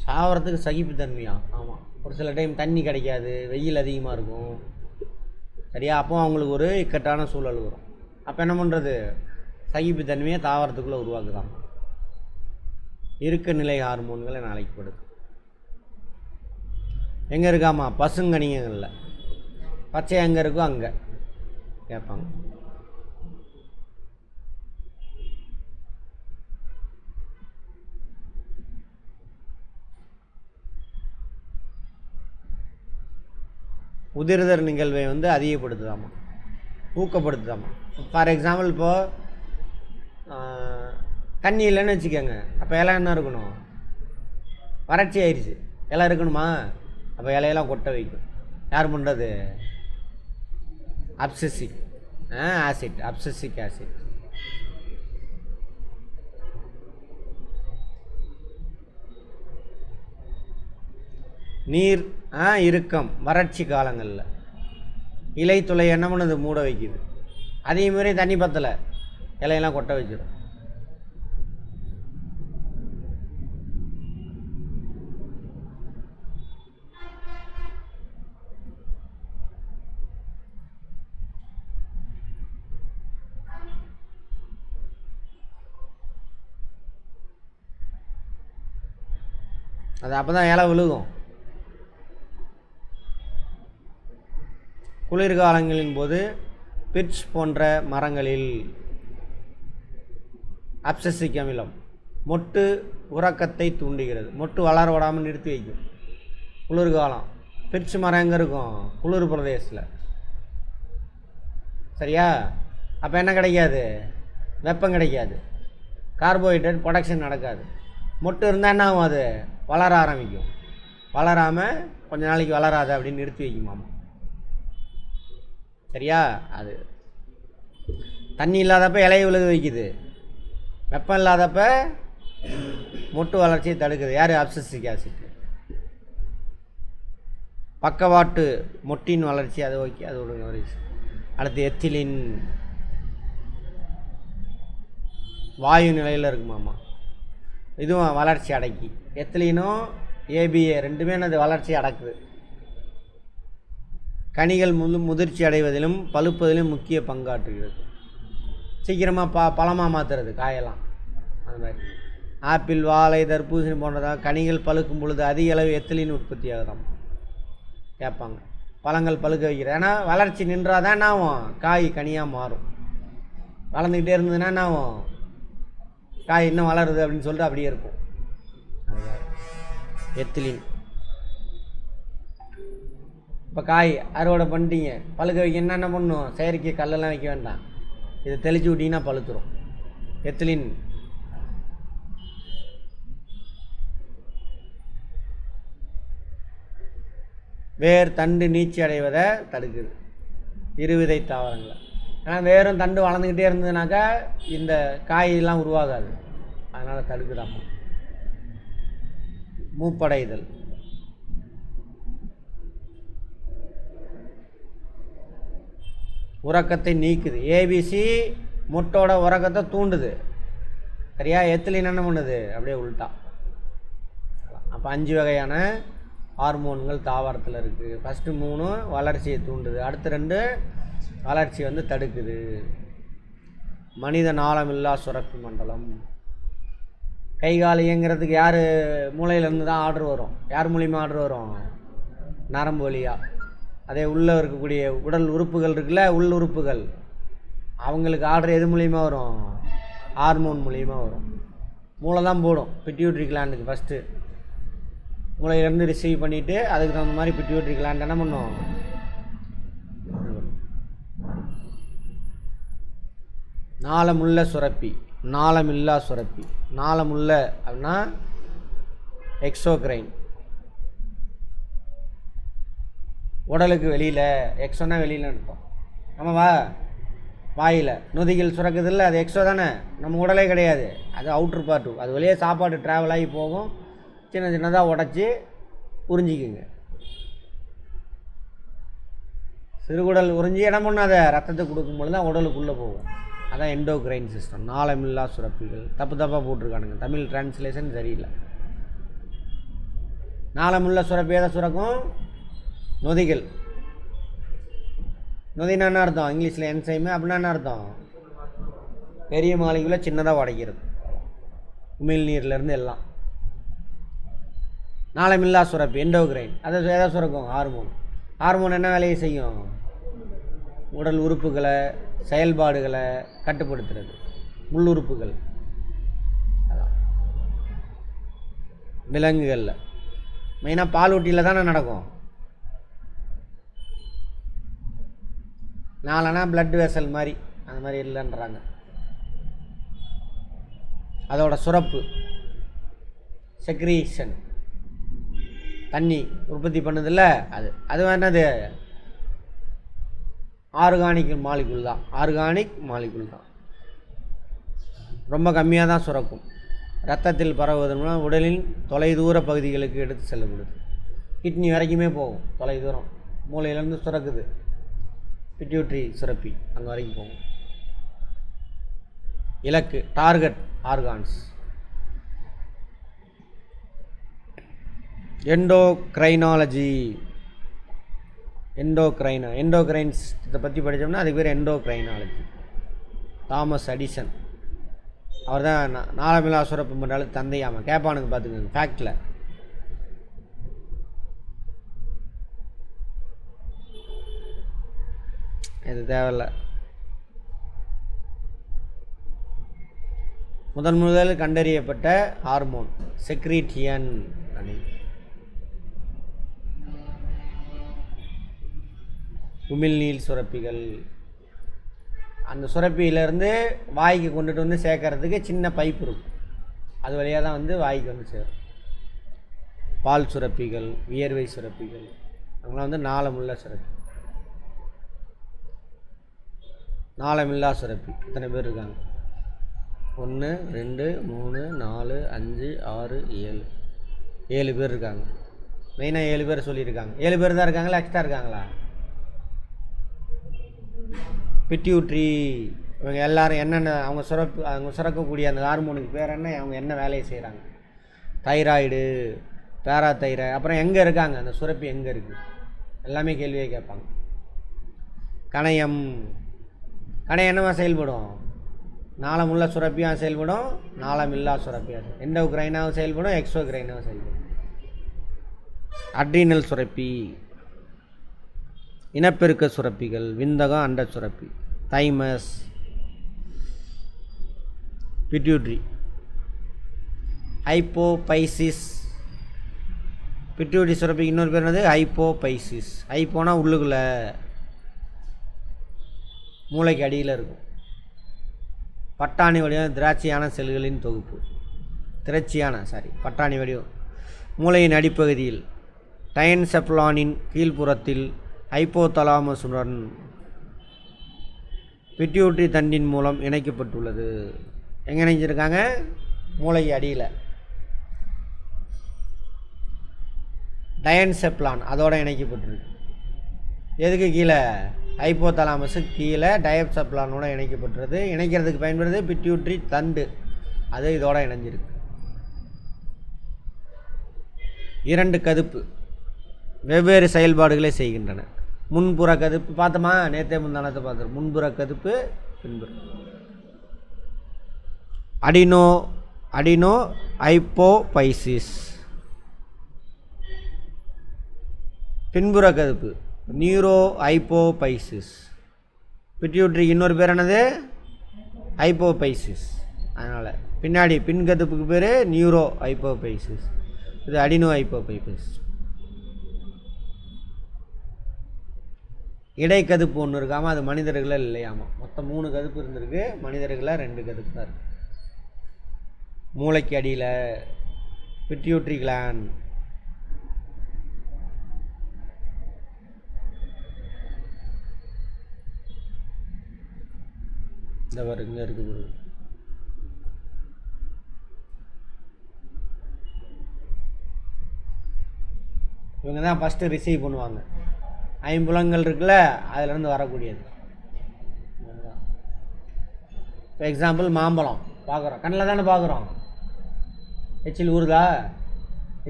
தாவரத்துக்கு சகிப்புத்தன்மையா, ஆமாம். ஒரு சில டைம் தண்ணி கிடைக்காது, வெயில் அதிகமாக இருக்கும், சரியா, அப்போ அவங்களுக்கு ஒரு இக்கட்டான சூழல் வரும். அப்போ என்ன பண்ணுறது, சகிப்புத்தன்மையை தாவரத்துக்குள்ளே உருவாக்குதான். இருக்க நிலை ஹார்மோன்களை நாளைக்குப்படுது. எங்கே இருக்காமா, பசுங்கனிகளில். பச்சை எங்கே இருக்கோ அங்கே கேட்பாங்க. உதிர்தல் நிகழ்வை அதிகப்படுத்துதாமா, ஊக்கப்படுத்துதாமா. ஃபார் எக்ஸாம்பிள், இப்போது தண்ணி இல்லைன்னு வச்சுக்கோங்க, அப்போ இலை என்ன இருக்கணும், வறட்சி ஆயிடுச்சு, இலை இருக்கணுமா, அப்போ இலையெல்லாம் கொட்ட வைக்கும். யார் பண்ணுறது, அப்சிசிக் ஆசிட், அப்சிசிக் ஆசிட். நீர் இறுக்கம் வறட்சி காலங்களில் இலை துளை என்ன பண்ணுது, மூட வைக்குது. அதே மாதிரி தண்ணி பத்தலை, இலையெல்லாம் கொட்ட வச்சிடும். அது அப்போ தான் இலை விழுகும். குளிர்காலங்களின் போது பிட்ச் போன்ற மரங்களில் அப்சிசிக் அமிலம் மொட்டு உறக்கத்தை தூண்டுகிறது. மொட்டு வளர விடாமல் நிறுத்தி வைக்கும். குளிர்காலம், பிட்ச் மரம் எங்கே இருக்கும், குளிர் பிரதேசத்தில், சரியா. அப்போ என்ன கிடைக்காது, வெப்பம் கிடைக்காது, கார்போஹைட்ரேட் ப்ரொடக்ஷன் நடக்காது. மொட்டு இருந்தால் என்ன ஆகும், அது வளர ஆரம்பிக்கும். வளராமல் கொஞ்ச நாளைக்கு வளராது அப்படின்னு நிறுத்தி வைக்குமாமா, சரியா. அது தண்ணி இல்லாதப்ப இலையை விழுக வைக்குது, வெப்பம் இல்லாதப்ப மொட்டு வளர்ச்சியை தடுக்குது. யார், அப்சிசிக் ஆசிட். பக்கவாட்டு மொட்டின் வளர்ச்சி, அது ஓகே, அது ஒரு வளர்ச்சி. அடுத்து எத்திலின் வாயு நிலையில் இருக்குமாமா, இதுவும் வளர்ச்சி அடக்கி. எத்திலினும் ஏபிஏ ரெண்டுமே அது வளர்ச்சி அடக்குது. கனிகள் முதிர்ச்சி அடைவதிலும் பழுப்பதிலும் முக்கிய பங்காற்றுகிறது. சீக்கிரமாக பழமாக மாற்றுறது காயெல்லாம். அது மாதிரி ஆப்பிள், வாழை, தர்பூசணி போன்றதாக கனிகள் பழுக்கும் பொழுது அதிக அளவு எத்திலீன் உற்பத்தி ஆகுதாம் கேட்பாங்க. பழங்கள் பழுக்க வைக்கிறது. ஏன்னா வளர்ச்சி நின்றால் தான் என்ன ஆகும், காய் கனியாக மாறும். வளர்ந்துக்கிட்டே இருந்ததுன்னா என்ன ஆகும், காய் இன்னும் வளருது அப்படின்னு சொல்லிட்டு அப்படியே இருக்கும். எத்திலீன். இப்போ காய் அறுவடை பண்ணிட்டீங்க, பழுக்க வைக்க என்ன பண்ணணும், செயற்கை கல்லெல்லாம் வைக்க வேண்டாம், இதை தெளித்து விட்டிங்கன்னா பழுத்துரும். எத்திலீன். வேர் தண்டு நீச்சி அடைவதை தடுக்குது இருவிதை தாவரங்களை. ஏன்னா வேரும் தண்டு வளர்ந்துக்கிட்டே இருந்ததுனாக்கா இந்த காயெல்லாம் உருவாகாது, அதனால் தடுக்குதாமா. மூப்படைதல். உறக்கத்தை நீக்குது. ஏபிசி முட்டோட உறக்கத்தை தூண்டுது, சரியா? எத்திலீன் என்ன பண்ணுது, அப்படியே உள்ட்டா. அப்போ 5 வகையான ஹார்மோன்கள் தாவரத்தில் இருக்குது. ஃபஸ்ட்டு 3 வளர்ச்சியை தூண்டுது, அடுத்த 2 வளர்ச்சி வந்து தடுக்குது. மனித நாளமில்லா சுரப்பி மண்டலம். கை கால் இயங்கிறதுக்கு யார் மூளையிலேருந்து தான் ஆர்டர் வரும். யார் மூலியமாக ஆர்டர் வரும், நரம்பு வழியாக. அதே உள்ளே இருக்கக்கூடிய உடல் உறுப்புகள் இருக்குல்ல, உள் உறுப்புகள், அவங்களுக்கு ஆர்டர் எது மூலியமாக வரும், ஹார்மோன் மூலியமாக வரும். மூளை தான் போடும் பிட்யூட்ரி கிளாண்டுக்கு. ஃபஸ்ட்டு மூளையிலேருந்து ரிசீவ் பண்ணிவிட்டு அதுக்கு தகுந்த மாதிரி பிட்யூட்ரி கிளாண்ட் என்ன பண்ணும். நாளமுள்ள சுரப்பி, நாளமில்லா சுரப்பி. நாளமுள்ள அப்படின்னா எக்ஸோக்ரைன், உடலுக்கு வெளியில். எக்ஸோனா வெளியில் இருக்கும். நம்ம வாயில் நொதிகள் சுரக்குது இல்லை, அது எக்ஸோ தானே, நம்ம உடலே கிடையாது, அது அவுட்ரு பார்ட்டு. அது வெளியே சாப்பாடு ட்ராவல் ஆகி போகும், சின்ன சின்னதாக உடச்சி உறிஞ்சிக்குங்க. சிறுகுடல் உறிஞ்சி இடம் பண்ணாத ரத்தத்தை கொடுக்கும்பொழுது தான் உடலுக்குள்ளே போகும். அதான் எண்டோக்ரைன் சிஸ்டம். நாளமில்லா சுரப்பிகள். தப்பாக போட்டிருக்கானுங்க, தமிழ் டிரான்ஸ்லேஷன் சரியில்லை. நாளமுள்ள சுரப்பி எதை சுரக்கும், நொதிகள். நொதினா என்ன அர்த்தம், இங்கிலீஷில் என்சைமு அப்படின்னா என்ன அர்த்தம், பெரிய மாலிகுலை சின்னதாக உடைக்கிறது, உமிழ்நீர்லேருந்து எல்லாம். நாளமில்லா சுரப்பி எண்டோக்ரைன், அதை எதை சுரக்கும், ஹார்மோன். ஹார்மோன் என்ன வேலையை செய்யும், உடல் உறுப்புகளை செயல்பாடுகளை கட்டுப்படுத்துறது. முள்ளுறுப்புகள் அதான் விலங்குகளில் மெயினாக பாலூட்டியில் தானே நடக்கும். நாலனா பிளட் வெசல் மாதிரி, அந்த மாதிரி இல்லைன்றாங்க. அதோட சுரப்பு செக்ரீஷன், தண்ணி உற்பத்தி பண்ணுதில்ல, அது என்னது, ஆர்கானிக் மாலிகுல் தான். ஆர்கானிக் மாலிகுல் தான், ரொம்ப கம்மியாக தான் சுரக்கும். இரத்தத்தில் பரவுவதன் மூலம் உடலின் தொலைதூர பகுதிகளுக்கு எடுத்து செல்லப்படுது. கிட்னி வரைக்குமே போகும், தொலைதூரம். மூளையிலேருந்து சுரக்குது, பிட்யூட்ரி சுரப்பி அங்கே வரைக்கும் போகும். இலக்கு, டார்கெட் ஆர்கான்ஸ். எண்டோக்ரைனாலஜி. எண்டோக்ரைன்ஸ் இதை பற்றி படித்தோம்னா அதுக்கு பேர் எண்டோக்ரைனாலஜி. தாமஸ் அடிசன் அவர் தான் நாளமில்லா சுரப்பு மண்டலத்து தந்தையாமல். கேட்பானுங்க பார்த்துக்கோங்க ஃபேக்டில். இது தேவையில்லை. முதல் கண்டறியப்பட்ட ஹார்மோன் செக்ரீட்டியன். உமிழ்நீர் சுரப்பிகள். அந்த சுரப்பியிலேருந்து வாய்க்கு கொண்டுட்டு வந்து சேர்க்கறதுக்கு சின்ன பைப் இருக்கும், அது வழியாக தான் வந்து வாய்க்கு வந்து சேரும். பால் சுரப்பிகள், வியர்வை சுரப்பிகள், அவங்களாம் வந்து நாளமுள்ள சுரப்பி. நாளமில்லா சுரப்பி இத்தனை பேர் இருக்காங்க. 1 2 3 4 5 6 7 பேர் இருக்காங்க. மெயினாக 7 பேர் சொல்லியிருக்காங்க. 7 பேர் தான் இருக்காங்களா, எக்ஸ்ட்ரா இருக்காங்களா? பிட்யூட்ரி இவங்க எல்லோரும் என்னென்ன அவங்க சுரக்கக்கூடிய அந்த ஹார்மோனுக்கு பேர் என்ன, அவங்க என்ன வேலையை செய்கிறாங்க. தைராய்டு, பேராதைராய்டு, அப்புறம் எங்கே இருக்காங்க அந்த சுரப்பி, எங்கே இருக்குது, எல்லாமே கேள்வியை கேட்பாங்க. கணையம். கணையம் என்னவா செயல்படும்? நாளமுள்ள சுரப்பியாக செயல்படும், நாளமில்லா சுரப்பியாக. எண்டோகிரைனாகவும் செயல்படும், எக்ஸோகிரைனாகவும் செயல்படும். அட்ரினல் சுரப்பி, இனப்பெருக்க சுரப்பிகள், விந்தகம், அண்ட சுரப்பி, தைமஸ், பிட்யூட்ரி, ஹைப்போபைசிஸ். பிட்யூட்ரி சுரப்பிக்கு இன்னொரு பேர் என்னது? ஹைப்போபைசிஸ். ஹைப்போனா உள்ளுக்குள்ளே, மூளைக்கு அடியில் இருக்கும். பட்டாணி வடிவம் திராட்சையான செல்களின் தொகுப்பு. பட்டாணி வடிவம் மூளையின் அடிப்பகுதியில் டயன்செப்லானின் கீழ்ப்புறத்தில் ஹைப்போதலாமஸுடன் பிட்யூட்ரி தண்டின் மூலம் இணைக்கப்பட்டுள்ளது. எங்கே இணைஞ்சிருக்காங்க? மூளைக்கு அடியில். டயன்செப்லான் அதோடு இணைக்கப்பட்டிருக்கு. எதுக்கு கீழே? ஹைப்போதலாமஸுக்கு கீழே டயன்செப்லானோட இணைக்கப்பட்டுறது. இணைக்கிறதுக்கு பயன்படுறது பிட்யூட்ரி தண்டு, அது இதோட இணைஞ்சிருக்கு. 2 கதுப்பு வெவ்வேறு செயல்பாடுகளை செய்கின்றன. முன்புற கதுப்பு பார்த்தோமா? நேற்றே முந்தானத்தை பார்த்துருக்கோம். முன்புற கதுப்பு, பின்புற. அடினோ ஹைப்போபைசிஸ். பின்புற கதுப்பு நியூரோ ஹைப்போபைசிஸ். பிட்யூட்ரிக்கு இன்னொரு பேர் என்னது? ஹைப்போபைசிஸ். அதனால் பின்னாடி பின்கதுப்புக்கு பேர் நியூரோ ஹைப்போபைசிஸ், இது அடினோ ஹைப்போபைசிஸ். இடைக்கதுப்பு ஒன்று இருக்காமல், அது மனிதர்களில் இல்லையாமல். மொத்தம் 3 கதுப்பு இருந்திருக்கு, மனிதர்களில் 2 கதுப்பு தான் இருக்குது. மூளைக்கு அடியில் பிட்யூட்ரி கிளாண்ட், இந்த இங்கே இருக்குது. இவங்க தான் ஃபஸ்ட்டு ரிசீவ் பண்ணுவாங்க. ஐம்புலங்கள் இருக்குல்ல, அதிலேருந்து வரக்கூடியது. இப்போ எக்ஸாம்பிள் மாம்பழம் பார்க்குறோம், கண்ணில் தானே பார்க்குறோம். எச்சில் ஊறுதா?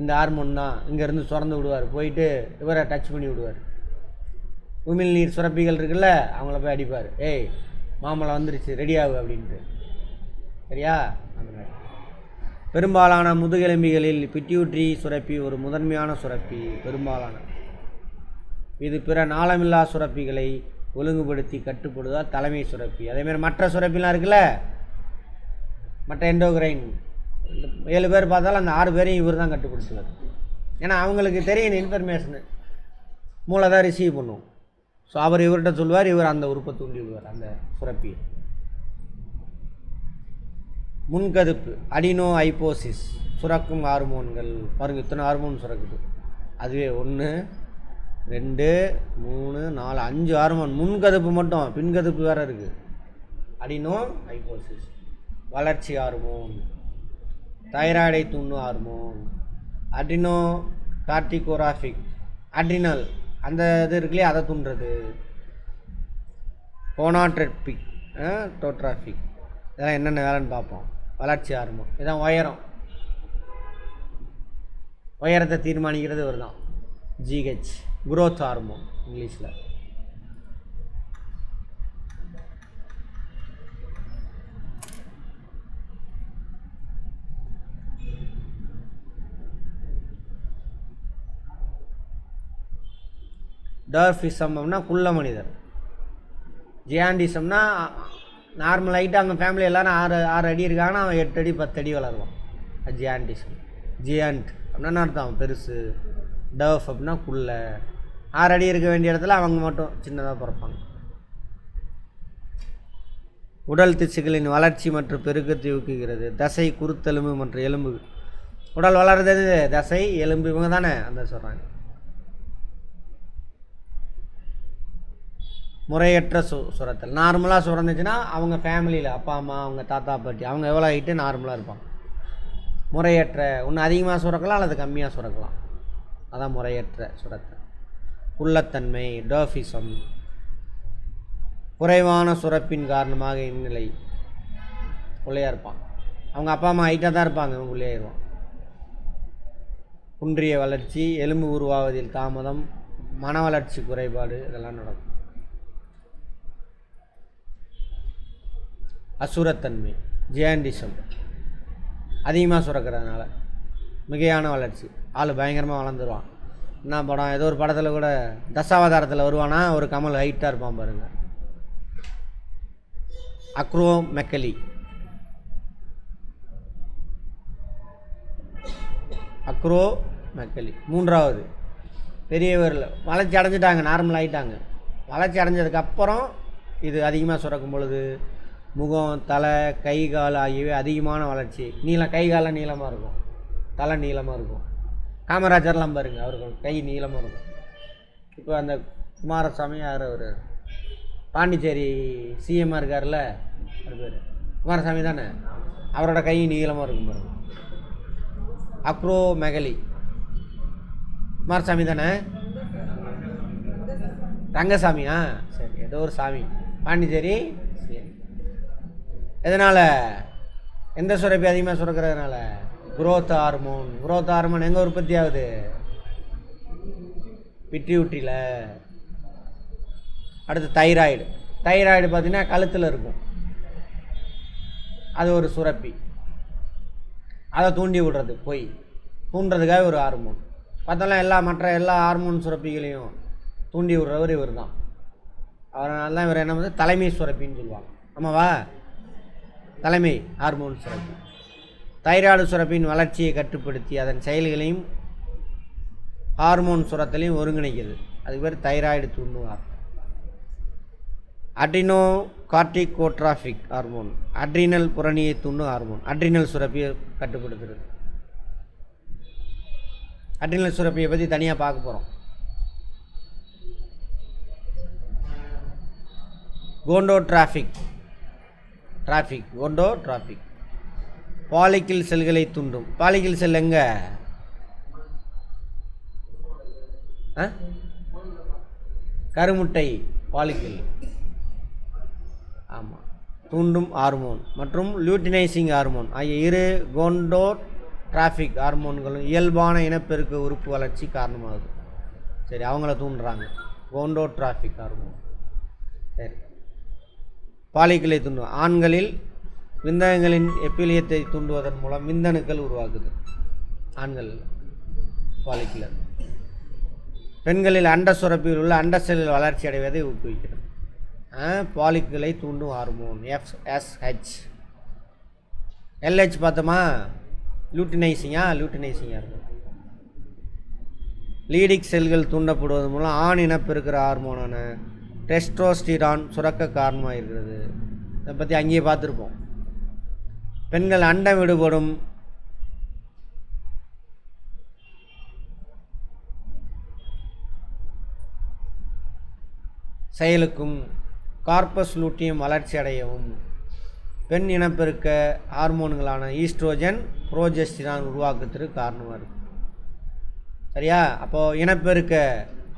இந்த ஹார்மோன் தான் இங்கேருந்து சுரந்து விடுவார், போயிட்டு இவரை டச் பண்ணி விடுவார். உமிழ்நீர் சுரப்பிகள் இருக்குல்ல, அவங்கள போய் அடிப்பார். ஏய் மாம்பழம் வந்துருச்சு, ரெடியாகு அப்படின்ட்டு. சரியா? அந்த மாதிரி பெரும்பாலான முதுகெலும்பிகளில் பிட்யூட்ரி சுரப்பி ஒரு முதன்மையான சுரப்பி. பெரும்பாலான இது பிற நாளமில்லா சுரப்பிகளை ஒழுங்குபடுத்தி கட்டுப்படுவதால் தலைமை சுரப்பி. அதேமாதிரி மற்ற சுரப்பிலாம் இருக்குல்ல, மற்ற எண்டோகிரைன் 7 பேர் பார்த்தாலும் அந்த 6 பேரையும் இவர் தான் கட்டுப்படுத்துவார். ஏன்னா அவங்களுக்கு தெரியும் இன்ஃபர்மேஷனு, மூளை தான் ரிசீவ் பண்ணும். ஸோ அவர் இவர்கிட்ட சொல்லுவார், இவர் அந்த உறுப்பை தூண்டி விடுவார், அந்த சுரப்பி. முன்கதுப்பு அடினோ ஹைப்போசிஸ். சுரக்கும் ஹார்மோன்கள் பாருங்கள், இத்தனை ஹார்மோன் சுரக்குது. அதுவே 1 2 3 4 5 ஹார்மோன். முன்கதுப்பு மட்டும், பின்கதுப்பு வேறு இருக்குது. அடினோ ஹைப்போசிஸ். வளர்ச்சி ஹார்மோன், தைராய்டை தூண்டும் ஹார்மோன், அட்ரினோ கார்டிகோராஃபிக், அட்ரினல் அந்த இது இருக்குல்லையே அதை தூண்டுறது. கோனாட்ரெபிக், டோட்ராஃபிக், இதெல்லாம் என்னென்ன வேலைன்னு பார்ப்போம். வளர்ச்சி ஹார்மோன் இதான் உயரம், உயரத்தை தீர்மானிக்கிறது ஒரு தான். ஜிஹெச், குரோத் ஹார்மோன் இங்கிலீஷில். டார்ஃபிசம் அப்படின்னா குள்ள மனிதர். ஜியாண்டிசம்னா நார்மல் ஹைட்டு, அவங்க ஃபேமிலி எல்லோரும் 6 அடி இருக்காங்கன்னா அவன் 8 அடி 10 அடி வளருவான். அது ஜியாண்டிசம். ஜியாண்ட் அப்படின்னா அர்த்தம் பெருசு. டர்ஃப் அப்படின்னா குள்ள. 6 அடி இருக்க வேண்டிய இடத்துல அவங்க மட்டும் சின்னதாக பிறப்பாங்க. உடல் திசுக்களின் வளர்ச்சி மற்றும் பெருக்கத்தை ஊக்குகிறது. தசை, குருத்தெலும்பு மற்றும் எலும்பு. உடல் வளர்றது தசை, எலும்பு, இவங்க தானே அந்த சொல்கிறாங்க. முறையற்ற சுரத்தல். நார்மலாக சுரந்துச்சுன்னா அவங்க ஃபேமிலியில் அப்பா அம்மா, அவங்க தாத்தா பாட்டி, அவங்க எவ்வளோ ஹைட்டு நார்மலாக இருப்பாங்க. முறையற்ற ஒன்று அதிகமாக சுரக்கலாம் அல்லது கம்மியாக சுரக்கலாம், அதான் முறையற்ற சுரத்தல். குள்ளத்தன்மை, டார்ஃபிசம். குறைவான சுரப்பின் காரணமாக இந்நிலை. உள்ளையாக இருப்பான். அவங்க அப்பா அம்மா ஹைட்டாக தான் இருப்பாங்க, இவங்க உள்ளேயாயிருவான். குன்றிய வளர்ச்சி, எலும்பு உருவாவதில் தாமதம், மன வளர்ச்சி குறைபாடு, இதெல்லாம் நடக்கும். அசுரத்தன்மை, ஜியாண்டிசம் அதிகமாக சுரக்கிறதுனால மிகையான வளர்ச்சி, ஆள் பயங்கரமாக வளர்ந்துருவான். என்ன படம், ஏதோ ஒரு படத்தில் கூட தசாவதாரத்தில் வருவானா, ஒரு கமல் ஹைட்டாக இருப்பான் பாருங்கள். Acromegaly, acromegaly. மூன்றாவது பெரியவரில் வளர்ச்சி அடைஞ்சிட்டாங்க, நார்மல் ஆகிட்டாங்க. வளர்ச்சி அடைஞ்சதுக்கப்புறம் இது அதிகமாக சுரக்கும் பொழுது முகம், தலை, கை, கால் ஆகியவை அதிகமான வளர்ச்சி. நீளம், கை காலம் நீளமாக இருக்கும், தலை நீளமாக இருக்கும். காமராஜர்லாம் பாருங்கள், அவர்கள் கை நீளமாக இருக்கும். இப்போ அந்த குமாரசாமி யார், அவர் பாண்டிச்சேரி சிஎம்மாக இருக்கார்ல, அவர் பேர் குமாரசாமி தானே, அவரோட கை நீளமாக இருக்கும் பாருங்கள். அக்ரோமெகலி குமாரசாமி தானே, ரங்கசாமியா, சரி ஏதோ ஒரு சாமி, பாண்டிச்சேரி. எதனால், எந்த சுரப்பி அதிகமாக சுரக்கிறதுனால? Growth hormone. குரோத் ஹார்மோன் எங்கே உற்பத்தி ஆகுது? பிட்யூட்ரியில். அடுத்து தைராய்டு. தைராய்டு பார்த்திங்கன்னா கழுத்தில் இருக்கும், அது ஒரு சுரப்பி. அதை தூண்டி விடுறது, போய் தூண்டுறதுக்காக ஒரு ஹார்மோன். பார்த்தோம்னா மற்ற எல்லா ஹார்மோன் சுரப்பிகளையும் தூண்டி விடுறவர் இவர் தான். அதனால தான் இவர் என்ன பண்ணுறது, தலைமை சுரப்பின்னு சொல்லுவாங்க. ஆமாவா, தலைமை ஹார்மோன் சுரப்பி. தைராய்டு சுரப்பின் வளர்ச்சியை கட்டுப்படுத்தி அதன் செயல்களையும் ஹார்மோன் சுரத்தலையும் ஒருங்கிணைக்கிறது. அதுக்கு பேர் தைராய்டு தூண்டுவார். அட்ரினோ கார்டிகோட்ராஃபிக் ஹார்மோன், அட்ரினல் புரணியை தூண்டும் ஹார்மோன், அட்ரினல் சுரப்பியை கட்டுப்படுத்துறது. அட்ரினல் சுரப்பியை பற்றி தனியாக பார்க்க போகிறோம். கோண்டோட்ராஃபிக் பாலிக்கிள் செல்களை தூண்டும். பாலிக்கிள் செல் எங்க? கருமுட்டை பாலிக்கிள். ஆமாம், தூண்டும் ஹார்மோன் மற்றும் லியூட்டினைசிங் ஹார்மோன் ஆகிய இரு கோண்டோட்ராஃபிக் ஹார்மோன்களும் இயல்பான இனப்பெருக்க உறுப்பு வளர்ச்சி காரணமாகுது. சரி, அவங்கள தூண்டுறாங்க கோண்டோட்ராஃபிக் ஹார்மோன். சரி, பாலிக்கிளை தூண்டும். ஆண்களில் விந்தகங்களின் எப்பிலியத்தை தூண்டுவதன் மூலம் விந்தணுக்கள் உருவாக்குது, ஆண்கள் பாலிக்கிளர். பெண்களில் அண்ட சுரப்பியில் உள்ள அண்ட செல்கள் வளர்ச்சி அடைவதை ஊக்குவிக்கிறது. பாலிக்கிளை தூண்டும் ஹார்மோன் FSH. LH பார்த்தோமா, லியூட்டினைசிங்காக இருக்கும். லீடிக் செல்கள் தூண்டப்படுவதன் மூலம் ஆண் இனப்பெருக்கிற ஹார்மோனான டெஸ்டோஸ்டிரான் சுரக்க காரணமாக இருக்கிறது. இதை பற்றி அங்கேயே பார்த்துருப்போம். பெண்கள் அண்டம் விடுபடும் செயலுக்கும் கார்பஸ் லூட்டியம் வளர்ச்சி அடையவும் பெண் இனப்பெருக்க ஹார்மோன்களான ஈஸ்ட்ரோஜன், புரோஜெஸ்டிரான் உருவாக்கத்திற்கு காரணமாக இருக்குது. சரியா? அப்போது இனப்பெருக்க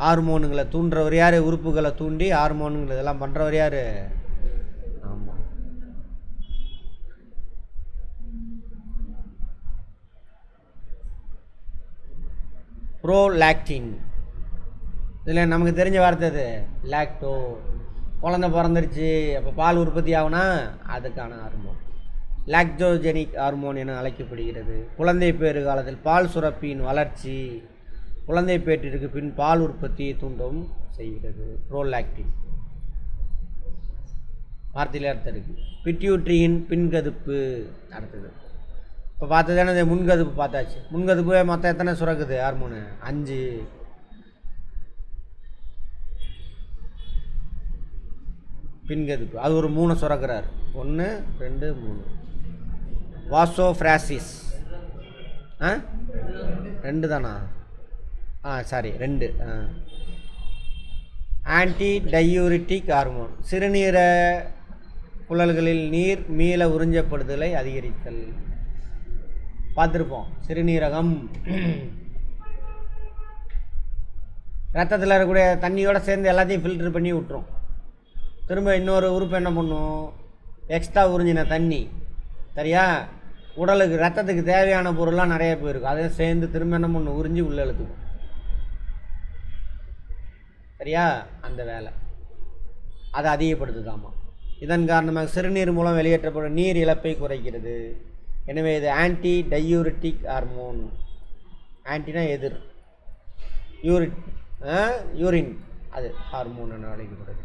ஹார்மோனுங்களை தூண்டுறவர் யார்? உறுப்புகளை தூண்டி ஹார்மோனுங்களை இதெல்லாம் பண்ணுறவர் யார்? ஆமாம், ப்ரோலாக்டின். இதில் நமக்கு தெரிஞ்ச வார்த்தை அது லாக்டோ. குழந்தை பிறந்துருச்சு, அப்போ பால் உற்பத்தி ஆகுனா அதுக்கான ஹார்மோன் லாக்டோஜெனிக் ஹார்மோன் என அழைக்கப்படுகிறது. குழந்தை பேறு காலத்தில் பால் சுரப்பியின் வளர்ச்சி குழந்தை பேற்றிற்கு பின் பால் உற்பத்தியை தூண்டவும் செய்கிறது. ப்ரோலாக்டின் வார்த்தையில் அர்த்தம் இருக்குது. பிட்யூட்ரியின் பின்கதுப்பு. அடுத்தது இப்போ பார்த்தது என்னது? முன்கதுப்பு பார்த்தாச்சு. முன்கதுப்பு மொத்தம் எத்தனை சுரக்குது ஹார்மோனு? 5. பின்கதுப்பு அது ஒரு 3 சுரக்கிறார். 1 2 3. வாசோஃப்ராசிஸ் 2 தானா? சாரி 2. ஆன்டி டையூரிட்டிக் ஹார்மோன் சிறுநீர குழல்களில் நீர் மீள உறிஞ்சப்படுதலை அதிகரித்தல். பார்த்துருப்போம். சிறுநீரகம் ரத்தத்தில் இருக்கக்கூடிய தண்ணியோடு சேர்ந்து எல்லாத்தையும் ஃபில்ட்ரு பண்ணி விட்டுரும். திரும்ப இன்னொரு உறுப்பு என்ன பண்ணும்? எக்ஸ்ட்ரா உறிஞ்சின தண்ணி, சரியா, உடலுக்கு ரத்தத்துக்கு தேவையான பொருள்லாம் நிறைய போயிருக்கும், அதை சேர்ந்து திரும்ப என்ன பண்ணும்? உறிஞ்சி உள்ளே இழுத்துக்கும். சரியா? அந்த வேலை அதை அதிகப்படுத்துதாமா. இதன் காரணமாக சிறுநீர் மூலம் வெளியேற்றப்படும் நீர் இழப்பை குறைக்கிறது. எனவே இது ஆன்டி டையூரிட்டிக் ஹார்மோன். ஆன்டினா எதிர், யூரின் அது ஹார்மோன் என அழைக்கப்படுது.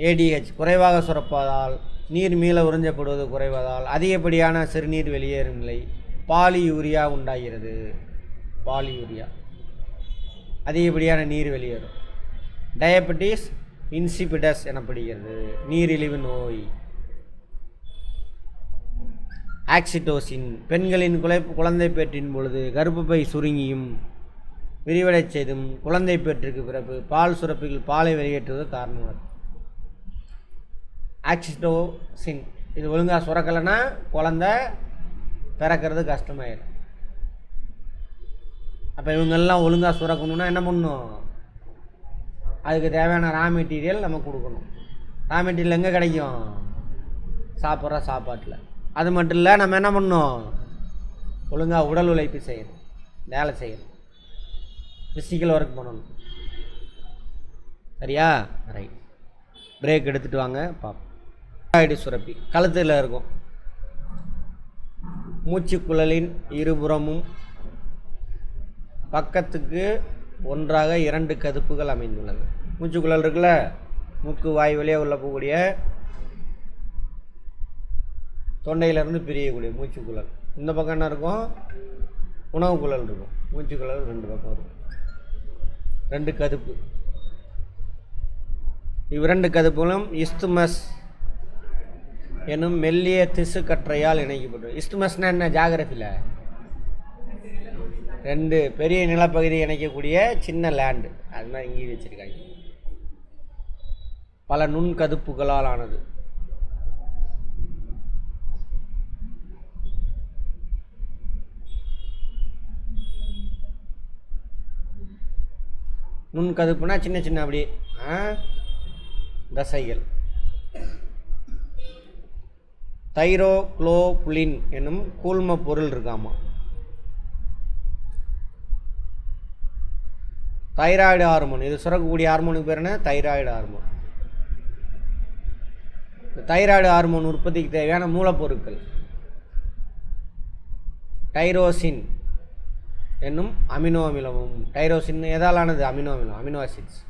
ஏடிஹெச் குறைவாக சுரப்பதால் நீர் மீள உறிஞ்சப்படுவது குறைவதால் அதிகப்படியான சிறுநீர் வெளியேறும் நிலை பாலியூரியா உண்டாகிறது. பாலியூரியா அதிகப்படியான நீர் வெளியேறும். டயபெட்டிஸ் இன்சிபிடஸ் எனப்படுகிறது, நீரிழிவு நோய். ஆக்சிடோசின் பெண்களின் குழந்தை பேற்றின் பொழுது கர்ப்பப்பை சுருங்கியும் விரிவடை செய்தும் குழந்தை பேற்றுக்கு பிறகு பால் சுரப்பில் பாலை வெளியேற்றுவது காரணமாக. ஆக்சிடோசின் இது ஒழுங்காக சுரக்கலைன்னா குழந்தை பிறக்கிறது கஷ்டமாயிடும். அப்போ இவங்கெல்லாம் ஒழுங்காக சுரக்கணுன்னா என்ன பண்ணணும்? அதுக்கு தேவையான ரா மெட்டீரியல் நம்ம கொடுக்கணும். ரா மெட்டீரியல் எங்கே கிடைக்கும்? சாப்பிட்ற சாப்பாட்டில். அது மட்டும் இல்லை, நம்ம என்ன பண்ணணும்? ஒழுங்காக உடல் உழைப்பு செய்யணும், வேலை செய்யணும், ஃபிசிக்கல் ஒர்க் பண்ணணும். சரியா? ரைட். பிரேக் எடுத்துகிட்டு வாங்க பார்ப்போம். தைராய்டு சுரப்பி கழுத்தில் இருக்கும். மூச்சுக்குழலின் இருபுறமும் பக்கத்துக்கு ஒன்றாக 2 கதுப்புகள் அமைந்துள்ளது. மூச்சுக்குழல் இருக்குல்ல, மூக்கு வாய் வழியாக உள்ள போகக்கூடிய தொண்டையிலேருந்து பிரியக்கூடிய மூச்சுக்குழல். இந்த பக்கம் என்ன இருக்கும்? உணவு குழல் இருக்கும். மூச்சுக்குழல் 2 பக்கம் இருக்கும். 2 கதுப்பு. இவ்விரண்டு கதுப்புகளும் இஸ்துமஸ் எனும் மெல்லிய திசு கற்றையால் இணைக்கப்படும். இஸ்துமஸ்னா என்ன? ஜாகிரபியில் 2 பெரிய நிலப்பகுதி இணைக்கக்கூடிய சின்ன லேண்டு. அது மாதிரி இங்கே வச்சுருக்காங்க. பல நுண்கதுப்புகளால் ஆனது. நுண்கதுப்புனா சின்ன சின்ன அப்படியே தசைகள். தைரோக்ளோபுலின் என்னும் கூழ்ம பொருள் இருக்காமா. தைராய்டு ஹார்மோன், இது சுரக்கக்கூடிய ஹார்மோனுக்கு பேர் என்ன? Thyroid hormone. தைராய்டு ஹார்மோன் உற்பத்திக்கு தேவையான மூலப்பொருட்கள் டைரோசின் என்னும் அமினோ அமிலமும். டைரோசின் எதாலானது? அமினோ அமிலம், அமினோ ஆசிட்ஸ்.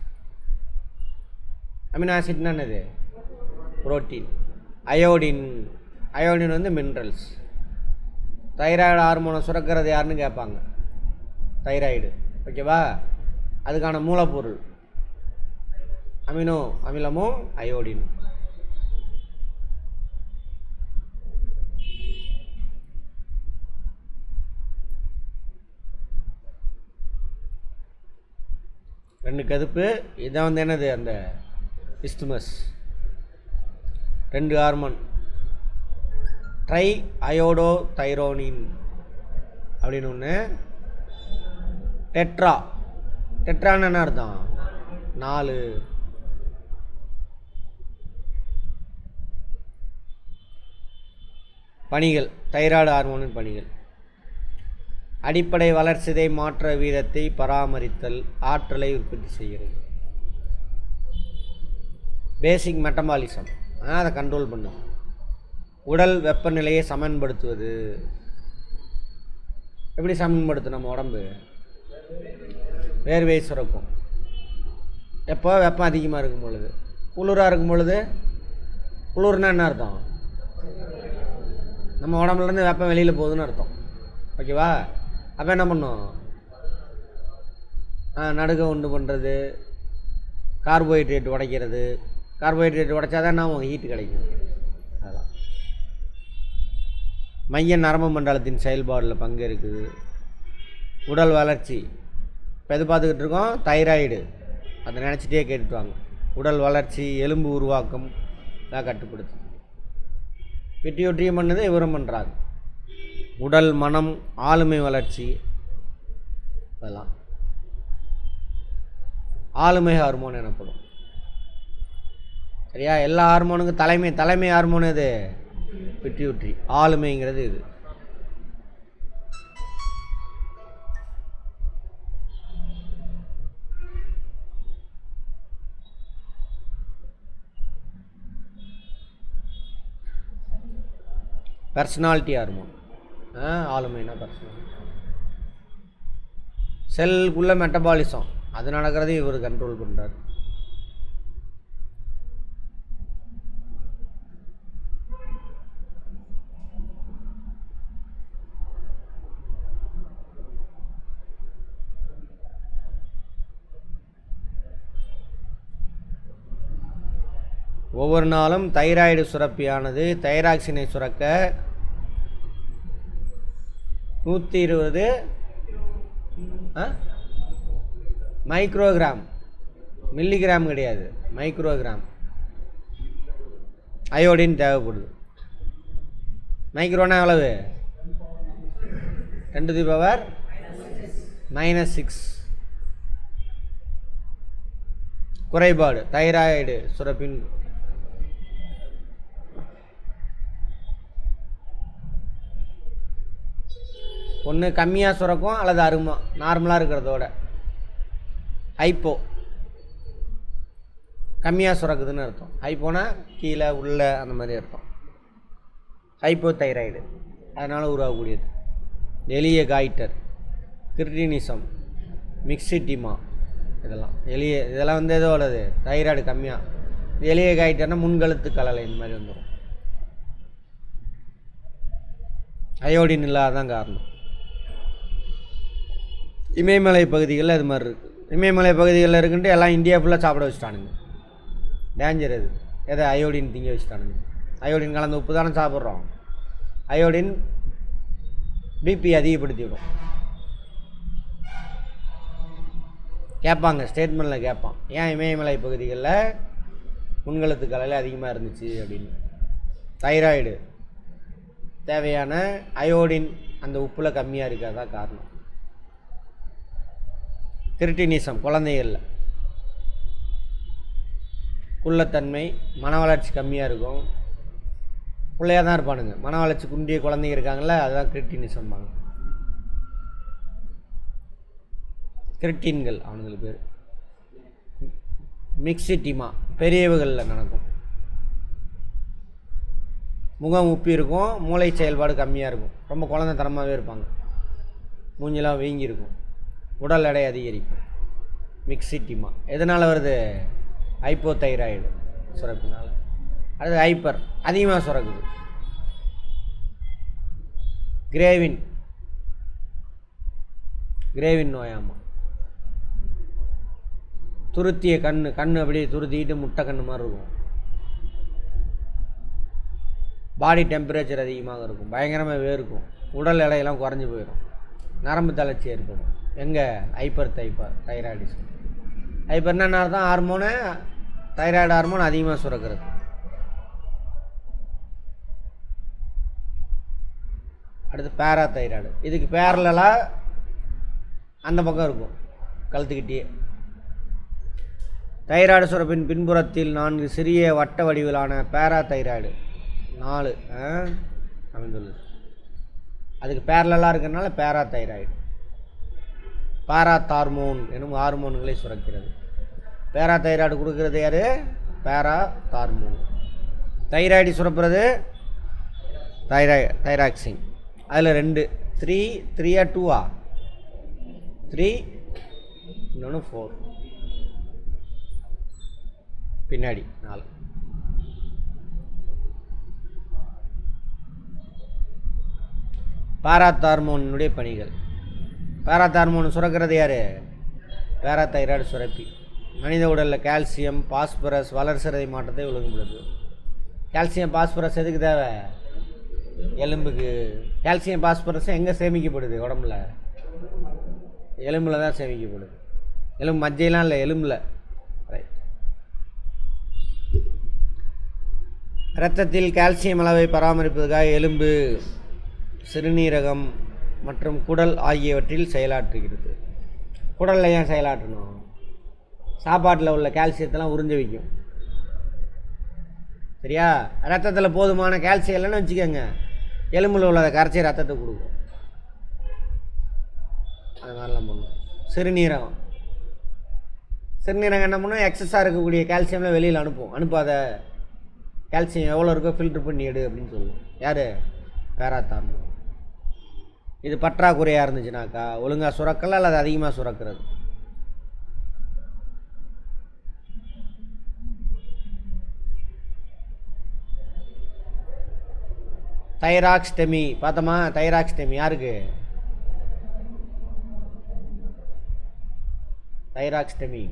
அமினோ ஆசிட்னா என்னது? புரோட்டீன். அயோடின், அயோடின் வந்து மினரல்ஸ். தைராய்டு ஹார்மோனை சுரக்கிறது யாருன்னு கேட்பாங்க. தைராய்டு, ஓகேவா? அதுக்கான மூலப்பொருள் அமினோ அமிலமும் அயோடின். ரெண்டு கதுப்பு. இதான் வந்து என்னது? அந்த இஸ்துமஸ். 2 ஹார்மோன் ட்ரை அயோடோ தைரோனின் அப்படின்னு ஒன்று. டெட்ரா, டெட்ரான்னு என்ன அர்த்தம்? 4. பணிகள், தைராய்டு ஹார்மோனின் பணிகள்: அடிப்படை வளர்சிதை மாற்ற வீதத்தை பராமரித்தல், ஆற்றலை உற்பத்தி செய்கிறது. பேசிக் மெட்டபாலிசம், அதை கண்ட்ரோல் பண்ணும். உடல் வெப்பநிலையை சமன்படுத்துவது. எப்படி சமன்படுத்தும்? நம்ம உடம்பு வேர்வை சுரக்கும். எப்போ? வெப்பம் அதிகமாக இருக்கும் பொழுது. குளிராக இருக்கும் பொழுது, குளிர்னா என்ன அர்த்தம்? நம்ம உடம்புலேருந்து வெப்பம் வெளியில் போகுதுன்னு அர்த்தம், ஓகேவா? அப்போ என்ன பண்ணும்? நடுக்கம் உண்டு பண்ணுறது, கார்போஹைட்ரேட் உடைக்கிறது. கார்போஹைட்ரேட் உடைச்சா தான் நம்ம ஹீட்டு கிடைக்கும். அதான் மைய நரம்பு மண்டலத்தின் செயல்பாடில் பங்கு இருக்குது. உடல் வளர்ச்சி, இப்போ எது பார்த்துக்கிட்டு இருக்கோம்? தைராய்டு. அதை நினச்சிட்டே கேட்டுட்டு வாங்க. உடல் வளர்ச்சி, எலும்பு உருவாக்கம் தான் கட்டுப்படுத்தும். பிட்யூட்டரியும் பண்ணது, இவரும் பண்ணுறாங்க. உடல் மனம் ஆளுமை வளர்ச்சி, அதெல்லாம் ஆளுமை ஹார்மோன் எனப்படும். சரியா? எல்லா ஹார்மோனுக்கும் தலைமை ஹார்மோன் எது? பிட்யூட்டரி. ஆளுமைங்கிறது இது. Personality hormone. ஆளுமைனா பர்சனாலிட்டி. செல்லுக்குள்ளே மெட்டபாலிசம் அது நடக்கிறது இவர் கண்ட்ரோல் பண்ணுறார். ஒவ்வொரு நாளும் தைராய்டு சுரப்பியானது தைராக்சினை சுரக்க 120 மைக்ரோகிராம், மில்லிகிராம் கிடையாது, மைக்ரோகிராம் அயோடின் தேவைப்படுது. மைக்ரோனா எவ்வளவு? 10⁻⁻6. குறைபாடு தைராய்டு சுரப்பின் ஒன்று கம்மியாக சுரக்கும் அல்லது அருமா நார்மலாக இருக்கிறதோட. ஹைப்போ கம்மியாக சுரக்குதுன்னு அர்த்தம். ஹைப்போனா கீழே உள்ள அந்த மாதிரி அர்த்தம். ஹைப்போ தைராய்டு அதனால் உருவாகக்கூடியது. எளிய காய்டர், கிரிட்டினிசம், மிக்சிட்டிமா இதெல்லாம் வந்து எதோ உள்ளது தைராய்டு கம்மியாக. எளிய காய்டர்னால் முன்கழுத்து கலலை இந்த மாதிரி வந்துடும். அயோடின் இல்லாதான் காரணம். இமயமலை பகுதிகளில் அது மாதிரி இருக்குது. இமயமலை பகுதிகளில் இருக்குன்ட்டு எல்லாம் இந்தியா ஃபுல்லாக சாப்பிட வச்சுட்டானுங்க. டேஞ்சர் அது. எதை? அயோடின் திங்க வச்சுட்டானுங்க. அயோடின் கலந்த உப்பு தானே சாப்பிட்றோம். அயோடின் பிபி அதிகப்படுத்திவிடும். கேட்பாங்க, ஸ்டேட்மெண்ட்டில் கேட்பான், ஏன் இமயமலை பகுதிகளில் முன்கழுத்து கலையில் அதிகமாக இருந்துச்சு அப்படின்னு. தைராய்டு தேவையான அயோடின் அந்த உப்பில் கம்மியாக இருக்காதான் காரணம். கிரிட்டினிசம் குழந்தைகளில் குள்ளத்தன்மை, மன வளர்ச்சி கம்மியாக இருக்கும். பிள்ளையாக தான் இருப்பானுங்க. மன வளர்ச்சி குன்றிய குழந்தைங்க இருக்காங்கள, அதுதான் கிரிட்டினிசம்பாங்க. கிரிட்டின்கள் அவனுங்களுக்கு பேர். மிக்சிட்டிமா பெரியவர்களில் நடக்கும். முகம் உப்பி இருக்கும், மூளை செயல்பாடு கம்மியாக இருக்கும், ரொம்ப குழந்தை தரமாகவே இருப்பாங்க, மூஞ்செல்லாம் வீங்கியிருக்கும், உடல் எடை அதிகரிக்கும். மிக்சிட்டிமா எதனால் வருது? ஹைப்போ தைராய்டு சுரப்பினால். அது ஹைப்பர் அதிகமாக சுரக்குது. கிரேவின் நோயாமா. துருத்திய கண்ணு அப்படியே துருத்திக்கிட்டு முட்டை கண்ணு மாதிரி இருக்கும். பாடி டெம்பரேச்சர் அதிகமாக இருக்கும், பயங்கரமாக வேர்க்கும், உடல் எடையெல்லாம் குறைஞ்சி போயிடும், நரம்பு தளர்ச்சி ஏற்படும். எங்கே? Hyper thyroidism. ஹைப்பர்னா என்ன அர்த்தம்? ஹார்மோனு, தைராய்டு ஹார்மோன் அதிகமாக சுரக்கிறது. அடுத்து பேரா தைராய்டு. இதுக்கு பேரலாக அந்த பக்கம் இருக்கும், கழுத்துக்கிட்டே. தைராய்டு சுரப்பின் பின்புறத்தில் 4 சிறிய வட்ட வடிவிலான பேரா தைராய்டு 4 அமைந்துள்ளது. அதுக்கு பேரலாக இருக்கிறதுனால பேரா தைராய்டு. பாராத்தார்மோன் எனும் ஹார்மோன்களை சுரக்கிறது. பேரா தைராய்டு கொடுக்கறது யார்? பாராத்தார்மோன். தைராய்டு சுரப்புறது தைராக்சின். அதில் 2 3 2 3 இன்னொன்று 4 பின்னாடி 4. பாராத்தார்மோனுடைய பணிகள். பாராத்தார்மோன் சுரக்கிறது யார்? பேராதைராய்டு சுரப்பி. மனித உடலில் கால்சியம், பாஸ்பரஸ் வளர்சிதை மாற்றத்தை ஒழுங்குபடுது. கால்சியம் பாஸ்பரஸ் எதுக்கு தேவை? எலும்புக்கு. கால்சியம் பாஸ்பரஸ் எங்கே சேமிக்கப்படுது? உடம்புல, எலும்பில் தான் சேமிக்கப்படுது. எலும்பு மஜ்ஜையெல்லாம் இல்லை, எலும்பில். ரைட். இரத்தத்தில் கால்சியம் அளவை பராமரிப்பதற்காக எலும்பு, சிறுநீரகம் மற்றும் குடல் ஆகியவற்றில் செயலாற்றுகிறது. குடலில் ஏன் செயலாற்றணும்? சாப்பாட்டில் உள்ள கால்சியத்தெல்லாம் உறிஞ்ச வைக்கும். சரியா? ரத்தத்தில் போதுமான கால்சியம் இல்லைன்னு வச்சுக்கோங்க, எலும்பில் உள்ளதை கரைச்சி ரத்தத்தை கொடுக்கும். அது மாதிரிலாம் பண்ணும். சிறுநீரகம் என்ன பண்ணும்? எக்ஸஸாக இருக்கக்கூடிய கால்சியம்லாம் வெளியில் அனுப்பாத கால்சியம் எவ்வளோ இருக்கோ ஃபில்ட்ரு பண்ணி எடு அப்படின்னு சொல்லுவோம். யார்? பேராத்தார்மோன். இது பற்றாக்குறையாக இருந்துச்சுனாக்கா ஒழுங்காக சுரக்கல அல்லது அதிகமாக சுரக்கிறது. தைராக்ஸ்டெமி பார்த்தோமா? தைராக்ஸ்டெமி யாருக்கு? தைராக்ஸ்டெமி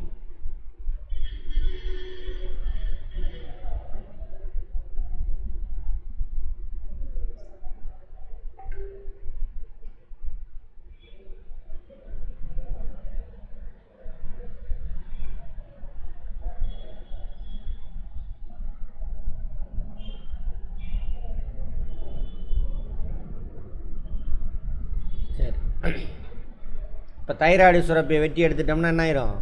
சரி. இப்போ தைராய்டு சுரப்பியை வெட்டி எடுத்துட்டோம்னா என்ன ஆயிரும்?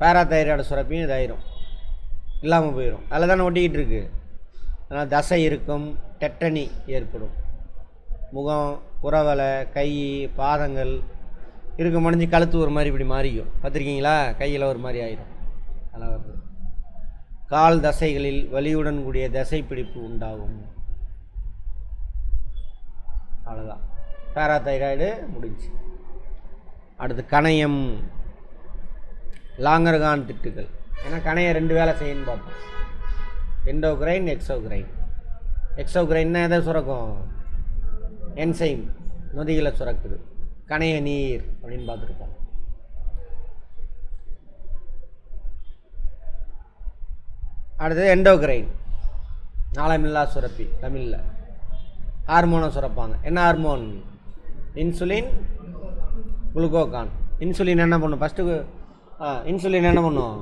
பேராதைராய்டு சுரப்பியும் இதாயிரும், இல்லாமல் போயிடும். அதில் தானே ஒட்டிக்கிட்டு இருக்கு. அதனால் தசை இருக்கும், டெட்டனி ஏற்படும். முகம், புறவலை, கை, பாதங்கள் இருக்க முடிஞ்சு கழுத்து ஒரு மாதிரி இப்படி மாறிக்கும். பார்த்துருக்கீங்களா? கையில் ஒரு மாதிரி ஆயிரும். அதெல்லாம் வருது. கால் தசைகளில் வலியுடன் கூடிய தசை பிடிப்பு உண்டாகும். அவ்வளோதான், பேராதைராய்டு முடிஞ்சு. அடுத்து கணையம், லாங்கர்கான் திட்டுகள். ஏன்னா கணையம் 2 வேலை செய்யணும்னு பார்ப்போம். Endocrine, exocrine. எக்ஸோக்ரைன்னா எதை சுரக்கும்? என்சைம் நொதிகளை சுரக்குது. கணைய நீர் அப்படின்னு பார்த்துருப்போம். அடுத்தது எண்டோக்ரைன், நாளமில்லா சுரப்பி. தமிழில் ஹார்மோனை சுரப்பாங்க. என்ன ஹார்மோன்? Insulin, glucagon. இன்சுலின் என்ன பண்ணும்? ஃபஸ்ட்டு இன்சுலின் என்ன பண்ணும்?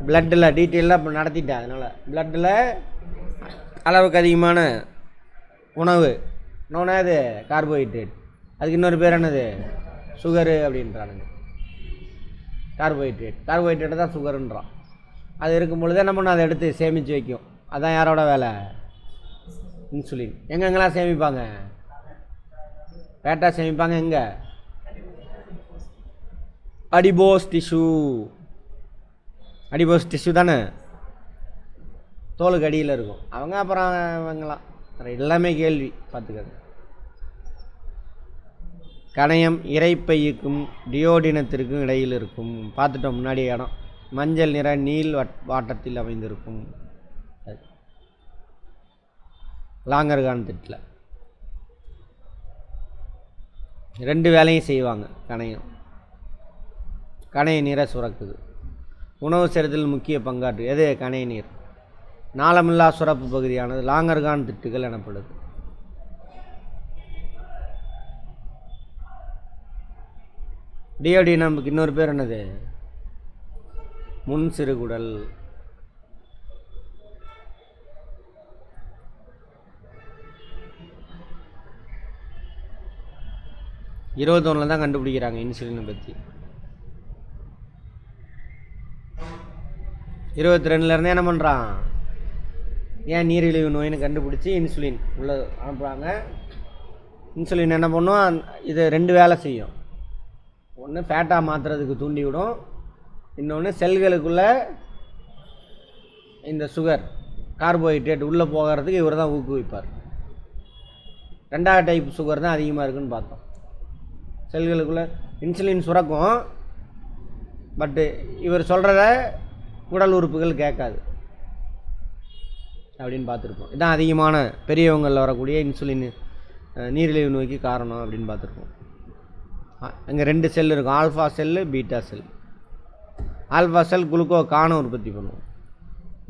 பிளட்டில் டீட்டெயிலாக இப்போ நடத்திட்டேன். அதனால் பிளட்டில் அளவுக்கு அதிகமான உணவு இன்னொன்று அது கார்போஹைட்ரேட். அதுக்கு இன்னொரு பேர் என்னது? சுகரு அப்படின்றானுங்க. கார்போஹைட்ரேட்டை தான் சுகருன்றான். அது இருக்கும் பொழுது என்ன பண்ணும்? அதை எடுத்து சேமித்து வைக்கும். அதுதான் யாரோட வேலை? இன்சுலின். எங்கெங்கெல்லாம் சேமிப்பாங்க? ஃபேட்டாக சேமிப்பாங்க. எங்கே? அடிபோஸ் டிஷ்யூ தானே, தோலுக்கு அடியில் இருக்கும். அவங்க அப்புறம் அவங்களாம் எல்லாமே கேள்வி பார்த்துக்கங்க. கணையம் இறைப்பையுக்கும் டியோடினத்திற்கும் இடையில் இருக்கும். பார்த்துட்டோம் முன்னாடி இடம். மஞ்சள் நிற நீள் வாட்டத்தில் அமைந்திருக்கும். லாங்கர்கான் திட்டில் 2 வேலையும் செய்வாங்க. கணைய நீரை சுரக்குது. உணவு செலுத்தல் முக்கிய பங்காற்று. எது? கணைய நீர். நாளமில்லா சுரப்பு பகுதியானது லாங்கர்கான் திட்டுகள் எனப்படுது. டியோடினமுக்கு இன்னொரு பேர் என்னது? முன் சிறுகுடல். இருபத்தொன்னில் தான் கண்டுபிடிக்கிறாங்க இன்சுலினை பற்றி. 22லேருந்தே என்ன பண்ணுறான்? ஏன் நீரிழிவு நோயின்னு கண்டுபிடிச்சி இன்சுலின் உள்ள அனுப்புகிறாங்க. இன்சுலின் என்ன பண்ணும்? இது 2 வேலை செய்யும். ஒன்று ஃபேட்டாக மாற்றுறதுக்கு தூண்டி விடும், இன்னொன்று செல்களுக்குள்ளே இந்த சுகர் கார்போஹைட்ரேட் உள்ளே போகிறதுக்கு இவர் தான் ஊக்குவிப்பார். 2வது டைப் சுகர் தான் அதிகமாக இருக்குதுன்னு பார்த்தோம். செல்களுக்குள்ளே இன்சுலின் சுரக்கும், பட்டு இவர் சொல்கிறத உடல் உறுப்புகள் கேட்காது அப்படின்னு பார்த்துருப்போம். இதுதான் அதிகமான பெரியவங்களில் வரக்கூடிய இன்சுலின் நீரிழிவு நோய்க்கு காரணம் அப்படின்னு பார்த்துருப்போம். அங்கே 2 செல் இருக்கும், alpha cell, beta cell. Alpha cell குளுக்கோகானை உற்பத்தி பண்ணும்,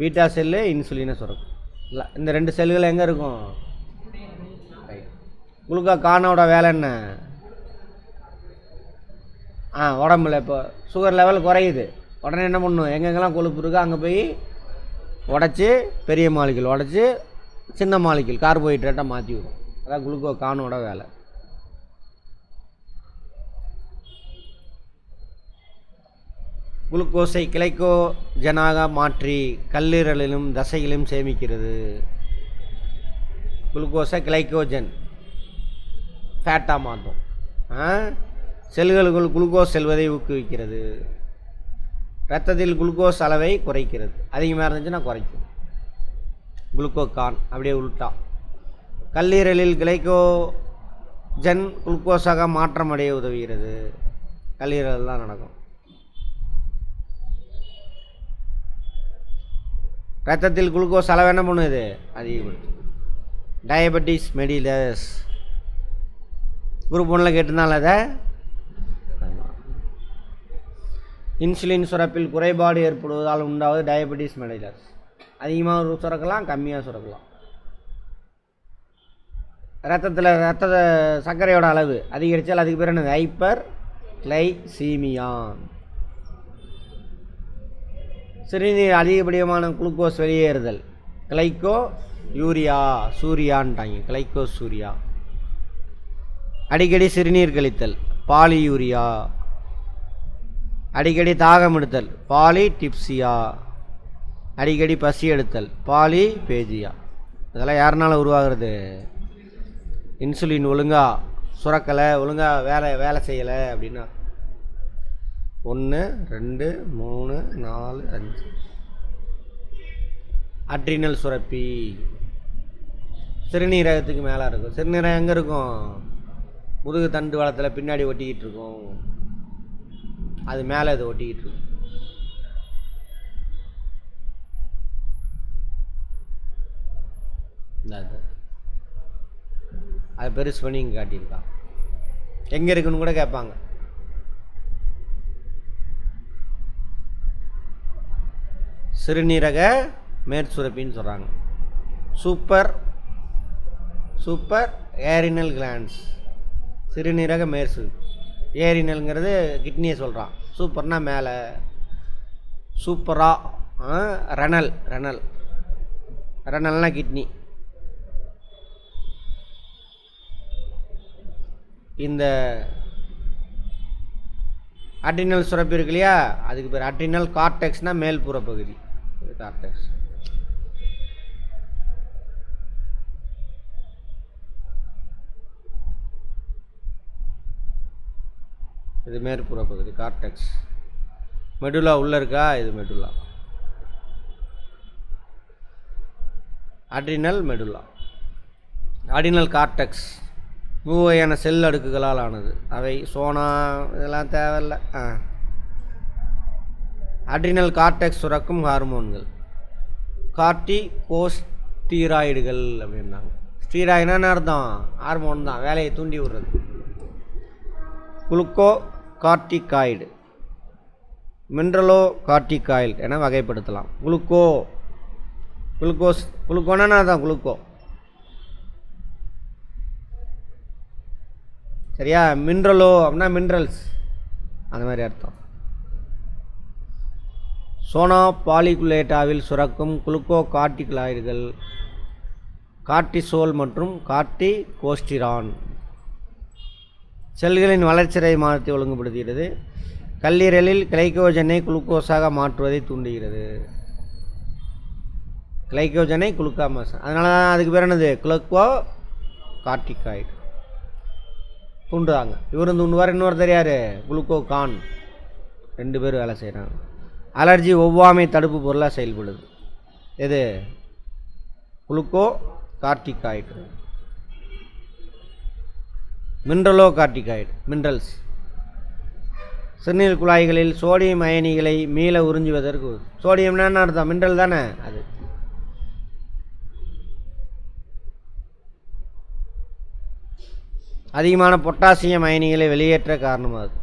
பீட்டா செல்லு இன்சுலினை சுரக்கும். இல்லை, இந்த 2 செல்கள் எங்கே இருக்கும்? குளுக்கோகானோட வேலை என்ன? உடம்புல இப்போ சுகர் லெவல் குறையுது, உடனே என்ன பண்ணும்? எங்கெங்கெல்லாம் கொழுப்பு இருக்கோ அங்கே போய் உடச்சி பெரிய மாலிகுல் உடச்சி சின்ன மாலிகுல் கார்போஹைட்ரேட்டாக மாற்றி விடும். அதான் குளுக்கோகானோட வேலை. குளுக்கோஸை கிளைக்கோஜனாக மாற்றி கல்லீரலிலும் தசையிலும் சேமிக்கிறது. குளுக்கோஸை கிளைக்கோஜன் ஃபேட்டாக மாற்றும். செல்களுக்குள் குளுக்கோஸ் செல்வதை ஊக்குவிக்கிறது. இரத்தத்தில் குளுக்கோஸ் அளவை குறைக்கிறது. அதிகமாக இருந்துச்சுன்னா குறைக்கும். குளுக்கோகான் அப்படியே உள்டா. கல்லீரலில் கிளைக்கோஜன் குளுக்கோஸாக மாற்றம் அடைய உதவுகிறது. கல்லீரல் தான் நடக்கும். ரத்தத்தில் குளுக்கோஸ் அளவு என்ன பண்ணுது? அதிகப்படுத்தும். டயபெட்டிஸ் மெலிட்டஸ் குரூப் 1ல் கேட்டிருந்தால அதை. இன்சுலின் சுரப்பில் குறைபாடு ஏற்படுவதால் உண்டாவது டயபெட்டிஸ் மெலிட்டஸ். அதிகமாக சுரக்கலாம், கம்மியாக சுரக்கலாம். ரத்தத்தில் சர்க்கரையோட அளவு அதிகரித்தால் அதுக்கு பேர் என்னது? Hyperglycaemia. சிறுநீர் அதிகப்படியான குளுக்கோஸ் வெளியேறுதல் கிளைக்கோ யூரியா, சூரியான்ட்டாங்க, கிளைக்கோ சூரியா. அடிக்கடி சிறுநீர் கழித்தல் பாலியூரியா. அடிக்கடி தாகம் எடுத்தல் பாலிடிப்சியா. அடிக்கடி பசி எடுத்தல் பாலிபேஜியா. இதெல்லாம் யாருனால உருவாகிறது? இன்சுலின் ஒழுங்காக சுரக்கலை, ஒழுங்காக வேலை செய்யலை அப்படின்னா. 1 2 3 4 5. அட்ரினல் சுரப்பி சிறுநீரகத்துக்கு மேலே இருக்கும். சிறுநீரகம் எங்கே இருக்கும்? முதுகு தண்டு வளத்தில் பின்னாடி ஒட்டிக்கிட்டு இருக்கும். அது மேலே அது ஒட்டிக்கிட்டு இருக்கும். அது பெருசு பண்ணி இங்கே காட்டியிருக்கான். எங்கே இருக்குன்னு கூட கேட்பாங்க. சிறுநீரக மேற்சுரப்பின்னு சொல்கிறாங்க. Suprarenal glands. சிறுநீரக மேற்சுரப்பி. ஏரினல்ங்கிறது கிட்னியை சொல்கிறான். சூப்பர்னா மேலே, சூப்பரா ரெனல்னா கிட்னி. இந்த அட்ரினல் சுரப்பி இருக்கு இல்லையா, அதுக்கு பேர் அட்ரினல் கார்டெக்ஸ்னால் மேல்புற பகுதி. கார்டெக்ஸ். இது மேற்புற பகுதி கார்டெக்ஸ். மெடுலா உள்ளே இருக்கா? இது medulla. Adrenal medulla. Adrenal cortex 3 வகையான செல் அடுக்குகளால் ஆனது. அவை சோனா, இதெல்லாம் தேவையில்லை. அட்ரினல் கார்டெக்ஸ் சுரக்கும் ஹார்மோன்கள் கார்டிகோஸ்டீராய்டுகள் அப்படின்னாங்க. ஸ்டீராய்டுனா அர்த்தம் ஹார்மோன் தான், வேலையை தூண்டி விடுறது. குளுக்கோ கார்டிகாய்டு, மினரலோ கார்டிகாய்டு என வகைப்படுத்தலாம். குளுக்கோனா தான் குளுக்கோ, சரியா? மினரலோ அப்படின்னா மினரல்ஸ், அந்த மாதிரி அர்த்தம். சோனா பாலிகுலேட்டாவில் சுரக்கும் குளுக்கோ கார்டிகாய்டுகள் கார்டிசோல் மற்றும் கார்டிகோஸ்டிரான் செல்களின் வளர்ச்சியை மாற்றி ஒழுங்குபடுத்துகிறது. கல்லீரலில் கிளைக்கோஜனை குளுக்கோஸாக மாற்றுவதை தூண்டுகிறது. கிளைக்கோஜனை குளுக்கோமாஸ், அதனால தான் அதுக்கு பேர் என்னது? குளுக்கோ கார்டிகாய்டு தூண்டுறாங்க. இவரும் தூண்டுவார், இன்னொருத்தர் யார்? குளுக்கோகான். 2 பேர் வேலை செய்கிறாங்க. அலர்ஜி ஒவ்வாமை தடுப்பு பொருளாக செயல்படுது. எது? Glucocorticoid. Mineralocorticoid minerals. சிறுநீர் குழாய்களில் சோடியம் அயனிகளை மீள உறிஞ்சுவதற்கு. சோடியம்னா என்ன அர்த்தம்? மினரல் தானே அது. அதிகமான பொட்டாசியம் அயனிகளை வெளியேற்ற காரணமாகுது.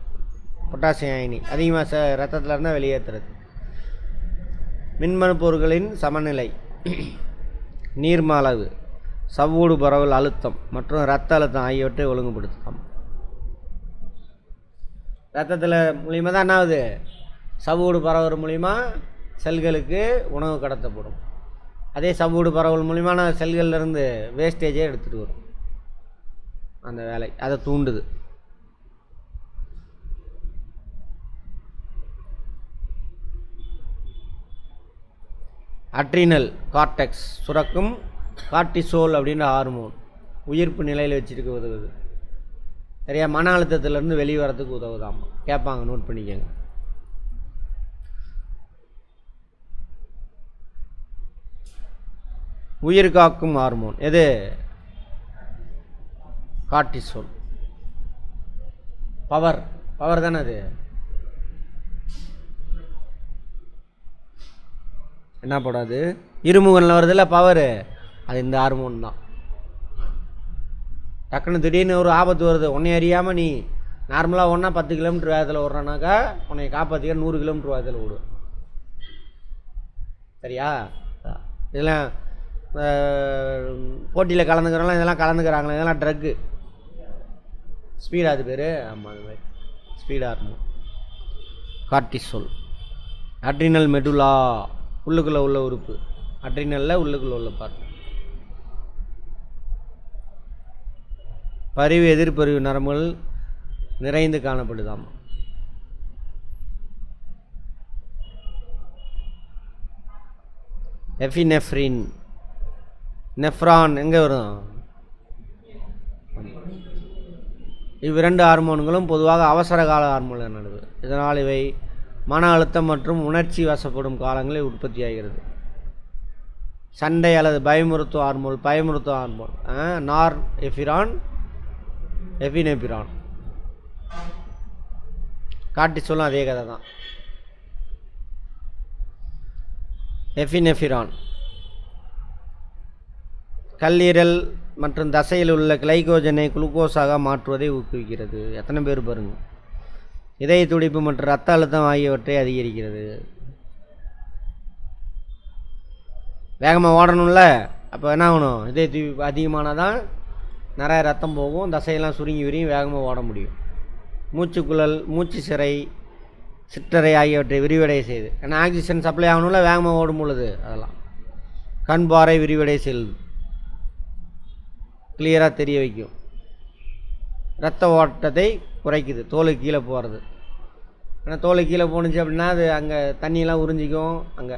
பொட்டாசியம் அயனி அதிகமாக ரத்தத்தில் இருந்தால் வெளியேற்றுறது. மின்மறு பொருட்களின் சமநிலை, நீர்ம அளவு, சவ்வூடு பரவல் அழுத்தம் மற்றும் இரத்த அழுத்தம் ஆகியவற்றை ஒழுங்குபடுத்தலாம். ரத்தத்தில் மூலிமா தான் என்ன ஆகுது? சவ்வூடு பரவல் மூலிமா செல்களுக்கு உணவு கடத்தப்படும். அதே சவ்வூடு பரவல் மூலிமான செல்கள்லேருந்து வேஸ்டேஜே எடுத்துகிட்டு வரும். அந்த வேலை அதை தூண்டுது. அட்ரினல் கார்டெக்ஸ் சுரக்கும் கார்டிசோல் அப்படின்ற ஹார்மோன் உயிர்ப்பு நிலையில் வச்சுருக்க உதவுது. சரியா? மன அழுத்தத்திலேருந்து வெளியே வரத்துக்கு உதவுதாமா. கேட்பாங்க, நோட் பண்ணிக்கோங்க. உயிர் காக்கும் ஹார்மோன் எது? கார்டிசோல். பவர் பவர் தானே அது. என்ன போடாது, இருமுகனில் வருதுல்ல பவரு, அது இந்த ஹார்மோன் தான். டக்குன்னு திடீர்னு ஒரு ஆபத்து வருது, உன்னை அறியாமல் நீ நார்மலாக ஒன்றா 10 கிலோமீட்டர் வேகத்தில் ஓடுறானாக்கா உன்னை காப்பாற்றிக்க 100 கிலோமீட்டர் வேகத்தில் ஓடும். சரியா? இதெல்லாம் போட்டியில் கலந்துக்கிறோம்லாம், இதெல்லாம் கலந்துக்கிறாங்களே, இதெல்லாம் ட்ரக்கு. ஸ்பீடாக அது பேர். ஆமாம், அது மாதிரி ஸ்பீடாக இருக்கும். கார்டிசோல். அட்ரினல் மெடுலா, உள்ளுக்குள்ளே உள்ள உறுப்பு. அட்ரினலில் உள்ளுக்குள்ளே உள்ள பார்ட். பரிவு எதிர்பரிவு நரம்புகள் நிறைந்து காணப்படுதாம். எஃபினெஃப்ரின். நெஃப்ரான் எங்கே வரும்? இவ்விரண்டு ஹார்மோன்களும் பொதுவாக அவசர கால ஹார்மோன்கள் நடுவு. இதனால் இவை மன அழுத்தம் மற்றும் உணர்ச்சி வசப்படும் காலங்களில் உற்பத்தியாகிறது. சண்டை அல்லது பயமுறுத்தும் ஹார்மோன், பயமுறுத்தும் ஹார்மோன் நார் எஃபிரான், எபினெபிரான். கார்டிசோலும் அதே கதை தான். எபினெபிரான் கல்லீரல் மற்றும் தசையில் உள்ள கிளைகோஜனை குளுக்கோஸாக மாற்றுவதை ஊக்குவிக்கிறது. எத்தனை பேர் பாருங்க. இதய துடிப்பு மற்றும் இரத்த அழுத்தம் ஆகியவற்றை அதிகரிக்கிறது. வேகமாக ஓடணும்ல, அப்போ என்ன ஆகணும்? இதய துடிப்பு அதிகமானால் தான் நிறைய ரத்தம் போகும், தசையெல்லாம் சுருங்கி விரியும், வேகமாக ஓட முடியும். மூச்சுக்குழல், மூச்சு சிறை, சிற்றறை ஆகியவற்றை விரிவடை செய்யுது. ஏன்னா ஆக்சிஜன் சப்ளை ஆகணும்ல வேகமாக ஓடும் பொழுது. அதெல்லாம் கண் பாறை விரிவடை செல்லுது, கிளியராக தெரிய வைக்கும். இரத்த ஓட்டத்தை குறைக்குது, தோலுக்கு கீழே போகிறது. ஆனால் தோலுக்கு கீழே போணுச்சு அப்படின்னா அது அங்கே தண்ணியெல்லாம் உறிஞ்சிக்கும், அங்கே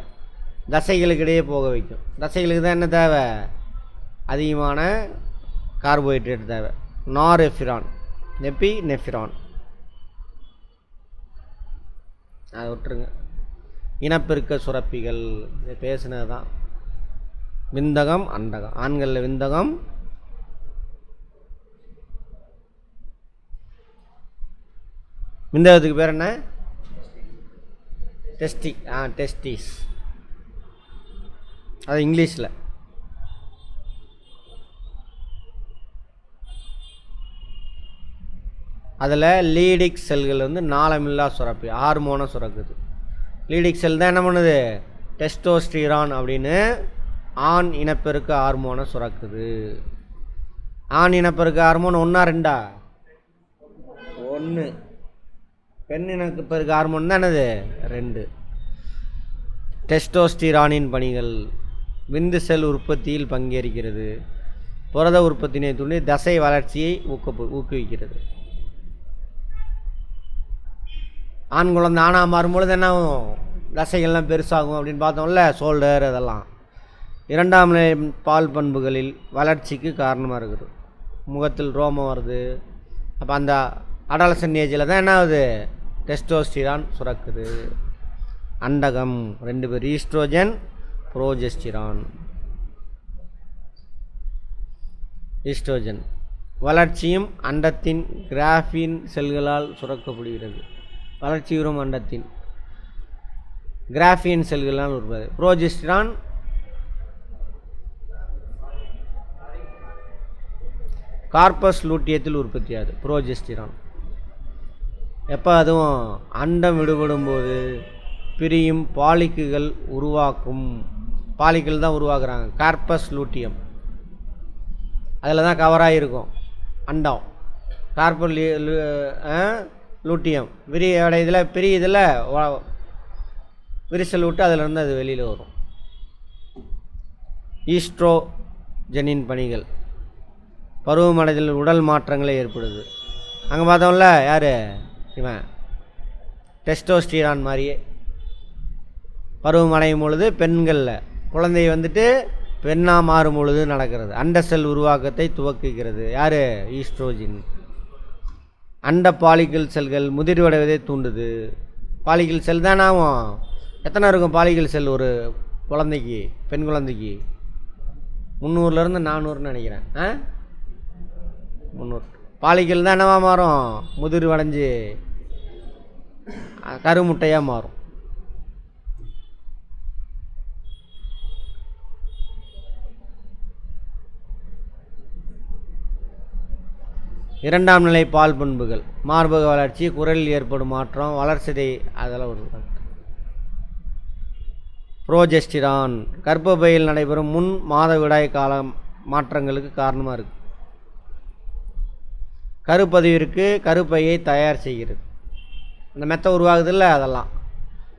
தசைகளுக்கு இடையே போக வைக்கும். தசைகளுக்கு தான் என்ன தேவை? அதிகமான கார்போஹைட்ரேட் தேவை. நார் எஃபிரான், எபினெஃபிரான். அதை விட்டுருங்க. இனப்பெருக்க சுரப்பிகள் பேசுனது தான். விந்தகம், அண்டகம். ஆண்களில் விந்தகம், விந்தகத்துக்கு பேர் என்ன? டெஸ்டிஸ். அது இங்கிலீஷில். அதில் லீடிக் செல்கள் வந்து நாளமில்லா சுரப்பி, ஹார்மோனை சுரக்குது. லீடிக் செல் தான் என்ன பண்ணுது? டெஸ்டோஸ்டிரான் அப்படின்னு ஆண் இனப்பெருக்க ஹார்மோனை சுரக்குது. ஆண் இனப்பெருக்க ஹார்மோன் 1 2? 1. பெண் இனப்பெருக்க ஹார்மோன் தான் என்னது? 2. டெஸ்டோஸ்டிரானின் பணிகள்: விந்து செல் உற்பத்தியில் பங்கேற்கிறது, புரத உற்பத்தினை தூண்டி தசை வளர்ச்சியை ஊக்குவிக்கிறது. ஆண் குழந்தை ஆணாக மாறும்பொழுது என்ன ஆகும்? தசைகள்லாம் பெருசாகும் அப்படின்னு பார்த்தோம்ல, ஷோல்டர் அதெல்லாம். 2ஆம் நிலை பால் பண்புகளில் வளர்ச்சிக்கு காரணமாக இருக்குது. முகத்தில் ரோமம் வருது. அப்போ அந்த அடாலசன் ஏஜில் தான் என்ன ஆகுது? டெஸ்டோஸ்டிரான் சுரக்குது. அண்டகம் 2 பேர், ஈஸ்ட்ரோஜன், புரோஜெஸ்டிரான். ஈஸ்ட்ரோஜன் வளர்ச்சியும் அண்டத்தின் கிராஃபின் செல்களால் சுரக்கப்படுகிறது. வளர்ச்சியுறும் அண்டத்தின் கிராஃபின் செல்களால் உருவாது. புரோஜெஸ்டிரான் கார்பஸ் லூட்டியத்தில் உற்பத்தியாகுது. புரோஜெஸ்டிரான் எப்போ? அதுவும் அண்டம் விடுபடும் போது பிரியும் பாலிக்குகள் உருவாக்கும். பாலிக்குகள் தான் உருவாக்குறாங்க. கார்பஸ் லூட்டியம் அதில் தான் கவராக இருக்கும் அண்டம். கார்பஸ் லூட்டியம் இதில் பெரிய இதில் விரிசல் விட்டு அதிலிருந்து அது வெளியில் வரும். ஈஸ்ட்ரோஜனின் பணிகள்: பருவமடைதல் உடல் மாற்றங்களை ஏற்படுது. அங்கே பார்த்தோம்ல, யார் இவன்? டெஸ்டோஸ்டிரான் மாதிரியே பருவமடையும் பொழுது பெண்களில் குழந்தை வந்துட்டு பெண்ணாக மாறும் பொழுது நடக்கிறது. அண்ட செல் உருவாக்கத்தை துவக்குகிறது. யார்? ஈஸ்ட்ரோஜன். அண்ட பாலிக்கல் செல்கள் முதிர்வடைவதை தூண்டுது. பாலிக்கல் செல் தானே ஆகும். எத்தனை இருக்கும் பாலிக்கல் செல் ஒரு குழந்தைக்கு, பெண் குழந்தைக்கு? 300லேருந்து 400ன்னு நினைக்கிறேன். முன்னூறு. பாலிக்கல் தான் என்னவா மாறும்? முதிர் அடைஞ்சு கருமுட்டையாக மாறும். இரண்டாம் நிலை பால் பண்புகள்: மார்பக வளர்ச்சி, குரலில் ஏற்படும் மாற்றம், வளர்சிதை, அதெல்லாம் ஒரு புரோஜெஸ்டிரான் கர்ப்பப்பையில் நடைபெறும் முன் மாதவிடாய் கால மாற்றங்களுக்கு காரணமாக இருக்குது. கருப்பதிவிற்கு கருப்பையை தயார் செய்கிறது. இந்த மெத்தை உருவாகுது இல்லை, அதெல்லாம்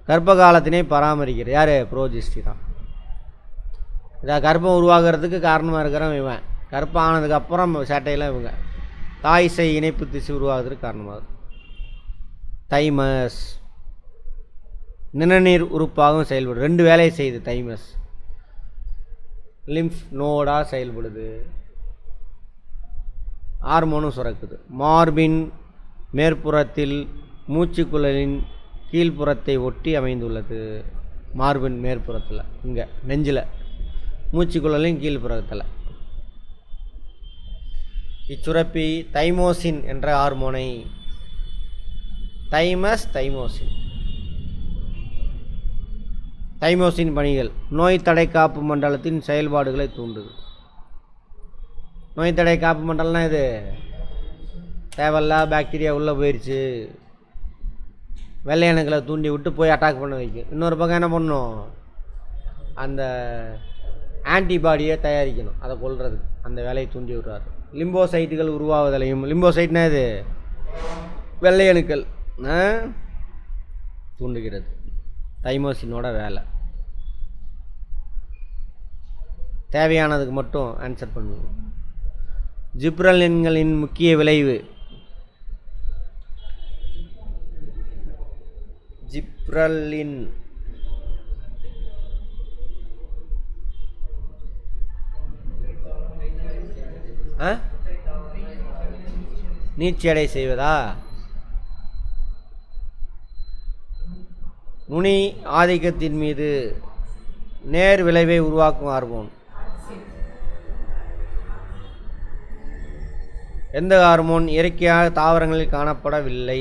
கர்ப்ப காலத்தினை பராமரிக்கிறது. யார்? புரோஜெஸ்டிரான். இதை கர்ப்பம் உருவாகிறதுக்கு காரணமாக இருக்கிறவன் இவன். கர்ப்பம் ஆனதுக்கப்புறம் சேட்டையெல்லாம் இவங்க. தாய் சேய் இணைப்பு திசு உருவாகிறதுக்கு காரணமாகுது. தைமஸ் நிணநீர் உறுப்பாகவும் செயல்படுது. 2 வேலையை செய்யுது தைமஸ். லிம்ஃப் நோடாக செயல்படுது. ஹார்மோனும் சுரக்குது. மார்பின் மேற்புறத்தில் மூச்சுக்குழலின் கீழ்ப்புறத்தை ஒட்டி அமைந்துள்ளது. மார்பின் மேற்புறத்தில், இங்கே நெஞ்சில், மூச்சுக்குழலின் கீழ்ப்புறத்தில். இச்சுரப்பி தைமோசின் என்ற ஹார்மோனை தைமோசின் பணிகள்: நோய் தடை காப்பு மண்டலத்தின் செயல்பாடுகளை தூண்டுது. நோய் தடை காப்பு மண்டலம்னா இது தேவையில்லா பாக்டீரியா உள்ளே போயிடுச்சு, வெள்ளை அணுக்களை தூண்டி விட்டு போய் அட்டாக் பண்ண வைக்கும். இன்னொரு பக்கம் என்ன பண்ணணும்? அந்த ஆன்டிபாடியை தயாரிக்கணும், அதை கொல்றதுக்கு அந்த வேலையை தூண்டி விடுறாரு. லிம்போசைட்டுகள் உருவாவதிலையும், லிம்போசைட்னா இது வெள்ளை அணுக்கள் தூண்டுகிறது. தைமோசினோட வேலை. தேவையானதுக்கு மட்டும் ஆன்சர் பண்ணுவோம். ஜிப்ரலின்களின் முக்கிய விளைவு. ஜிப்ரலின் நீட்சியடை செய்வதா? நுனி ஆதிக்கத்தின் மீது நேர் விளைவை உருவாக்கும் ஹார்மோன். எந்த ஹார்மோன் இயற்கையாக தாவரங்களில் காணப்படவில்லை?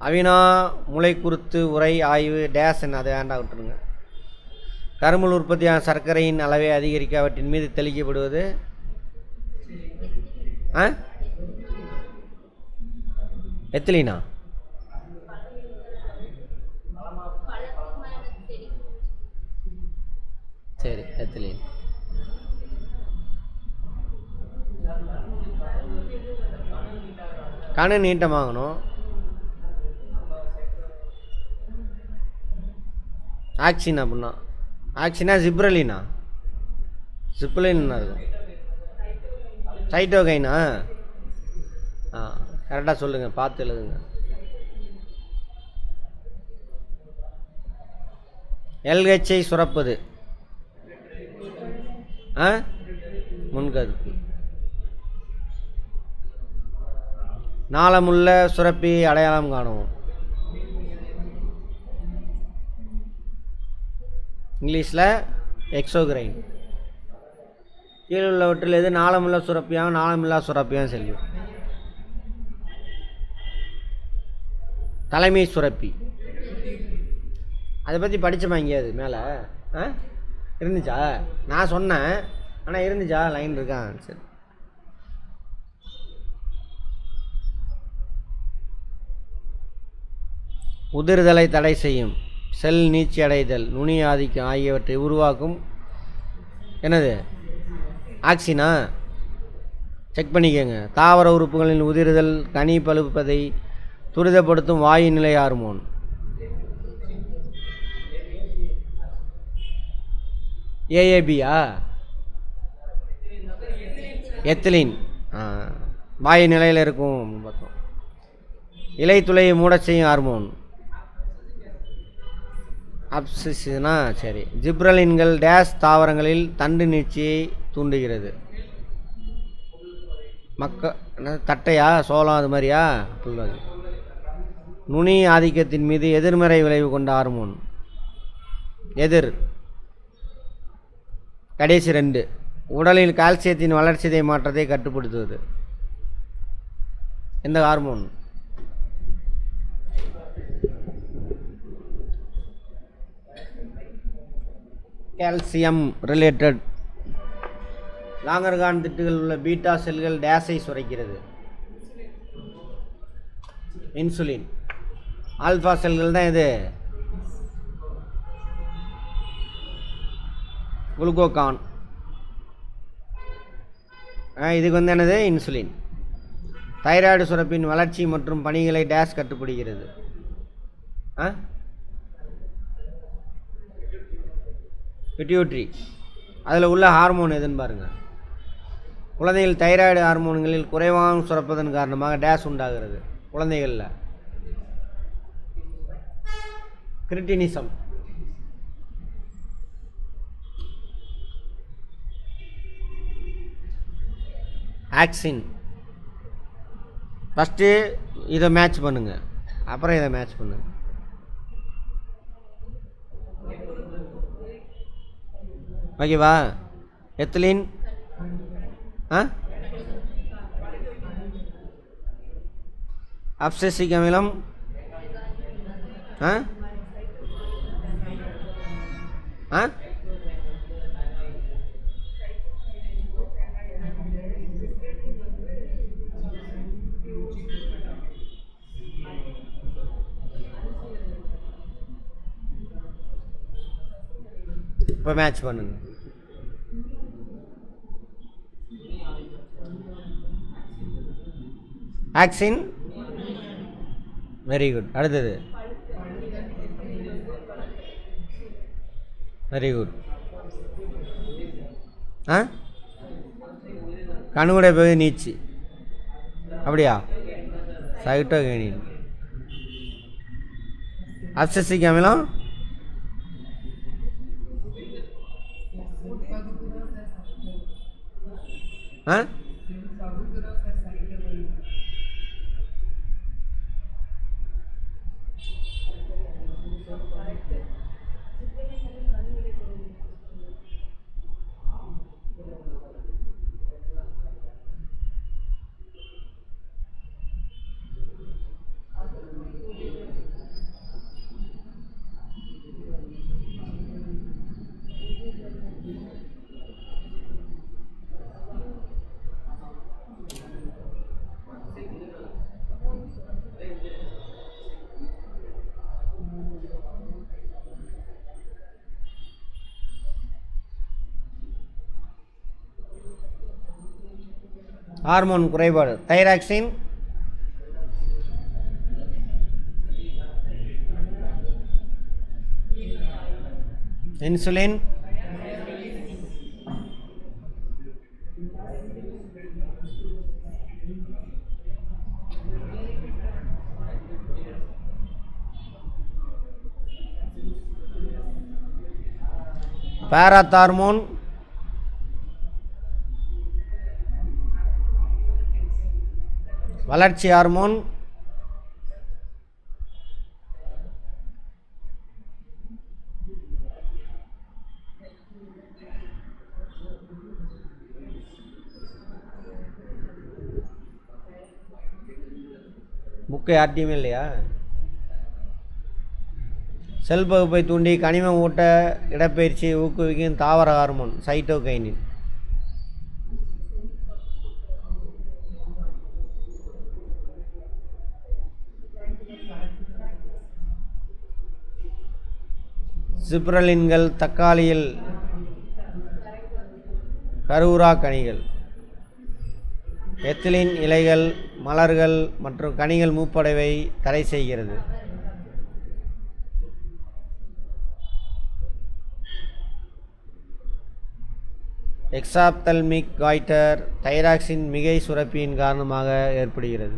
அவினா முளைக்குருத்து உரை ஆய்வு டேசன், அதை வேண்டாம் விட்டுருங்க. கரும்புல் உற்பத்தியான சர்க்கரையின் அளவை அதிகரிக்க அவற்றின் மீது தெளிக்கப்படுவது எத்திலீனா? சரி, எத்திலீன். கணு நீட்டமாகணும். ஆக்சின் அப்படின்னா ஆக்சினா ஜிப்ரலினா? ஜிப்ரலின்னா இருக்கும். சைட்டோகைனா? கரெக்டாக சொல்லுங்கள், பார்த்து எழுதுங்க. எல்ஹெச்ஐ சுரப்பது முன்கருப்பு. நாளமுள்ள சுரப்பியை அடையாளம் காணவும். இங்கிலீஷில் எக்ஸோகிரைன். கீழே உள்ளவற்றில் எது நாளமுள்ள சுரப்பியாகவும் நாளமில்லா சுரப்பியாகவும் செல்லும்? தலைமை சுரப்பி. அதை பற்றி படித்தோமா எங்கேயாது மேலே? இருந்துச்சா? நான் சொன்னேன், ஆனால் இருந்துச்சா? லைன் இருக்கா? சரி. உதிர்தலை தடை செய்யும். செல் நீட்சி அடைதல், நுனி ஆதிக்கம் ஆகியவற்றை உருவாக்கும். என்னது? ஆக்சினா? செக் பண்ணிக்கோங்க. தாவர உறுப்புகளின் உதிர்தல், கனி பழுப்பதை துரிதப்படுத்தும் வாயு நிலை ஹார்மோன். ஏஏபியா? எத்திலின். வாயு நிலையில் இருக்கும் பார்த்தோம். இலை துளையை மூட செய்யும் ஹார்மோன் அப்சிஸ்னா. சரி. ஜிப்ரலின்கள் டேஸ் தாவரங்களில் தண்டு நீட்சியை தூண்டுகிறது. தட்டையா, சோளம், அது மாதிரியா? புல்வகை. நுனி ஆதிக்கத்தின் மீது எதிர்மறை விளைவு கொண்ட ஹார்மோன். எதிர் கடைசி 2 உடலில் கால்சியத்தின் வளர்ச்சிதை மாற்றத்தை கட்டுப்படுத்துவது. எந்த ஹார்மோன்? Calcium related. லாங்கர்கான் திட்டுகள் உள்ள பீட்டா செல்கள் டேஸை சுரைக்கிறது. இன்சுலின். ஆல்ஃபா செல்கள் தான் இது குளுக்கோகான். இதுக்கு வந்து என்னது? இன்சுலின். தைராய்டு சுரப்பின் வளர்ச்சி மற்றும் பணிகளை டேஸ் கட்டுப்படுகிறது. பிட்யூட்ரி. அதில் உள்ள ஹார்மோன் எதுன்னு பாருங்கள். குழந்தைகள் தைராய்டு ஹார்மோன்களில் குறைவாக சுரப்பதன் காரணமாக டேஸ் உண்டாகிறது. குழந்தைகளில் கிரிட்டினிசம். ஆக்சின். ஃபஸ்ட்டு இதை மேட்ச் பண்ணுங்க, அப்புறம் இதை மேட்ச் பண்ணுங்க. ஓகேவா? எத்திலின் அப்செசிக் அமிலம் இப்போ மேட்ச் பண்ணுங்க. ஆக்சின். Very good. அடுத்தது வெரி குட். கணுகுடை பகுதி நீச்சி. அப்படியா? சைட்டோகைனின். அப்செசிக் அமிலம் ஹார்மோன் குறைபாடு. தைராக்சின், இன்சுலின், பாராத்தார்மோன், வளர்ச்சி ஹார்மோன், புக்கை யார்ட்டையுமே இல்லையா? செல் பகுப்பை தூண்டி கனிம ஊட்ட இடப்பெயர்ச்சியை ஊக்குவிக்கும் தாவர ஹார்மோன் சைட்டோகைனின். ஜிப்ரலின்கள் தக்காளியில் கருவுரா கனிகள். எத்திலின் இலைகள், மலர்கள் மற்றும் கனிகள் மூப்படைவை தடை செய்கிறது. எக்ஸாப்தல்மிக் காய்டர் தைராக்சின் மிகை சுரப்பியின் காரணமாக ஏற்படுகிறது.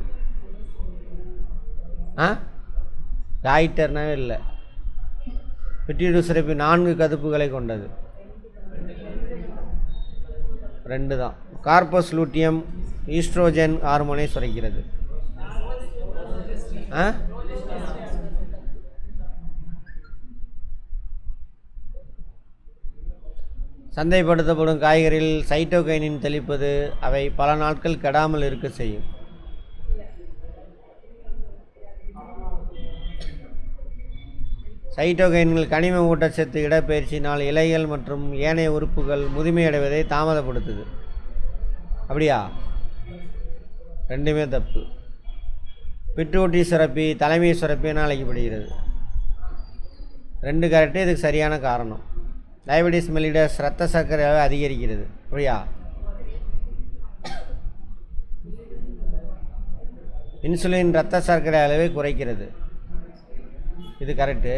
காய்டர்னாவே இல்லை. பிட்யூட்டரி சுரப்பி 4 கதுப்புகளை கொண்டது. 2 தான். கார்பஸ் லூட்டியம் ஈஸ்ட்ரோஜன் ஹார்மோனை சுரைக்கிறது. சந்தைப்படுத்தப்படும் காய்கறியில் சைட்டோகைனின் தெளிப்பது அவை பல நாட்கள் கெடாமல் இருக்க செய்யும். சைட்டோகைன்கள் கனிம ஊட்டச்சத்து இடப்பெயர்ச்சினால் இலைகள் மற்றும் ஏனைய உறுப்புகள் முதுமையடைவதை தாமதப்படுத்துது. அப்படியா? ரெண்டுமே தப்பு. பிட்ரூட்டி சுரப்பி தலைமை சுரப்பி என அழைக்கப்படுகிறது. 2 கரெக்டு. இதுக்கு சரியான காரணம். டயபெட்டிஸ் மெலிடஸ் இரத்த சர்க்கரையை அதிகரிக்கிறது. அப்படியா? இன்சுலின் இரத்த சர்க்கரை அளவை குறைக்கிறது. இது கரெக்டு.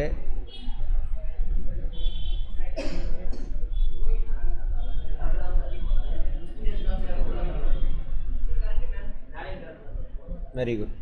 Very good.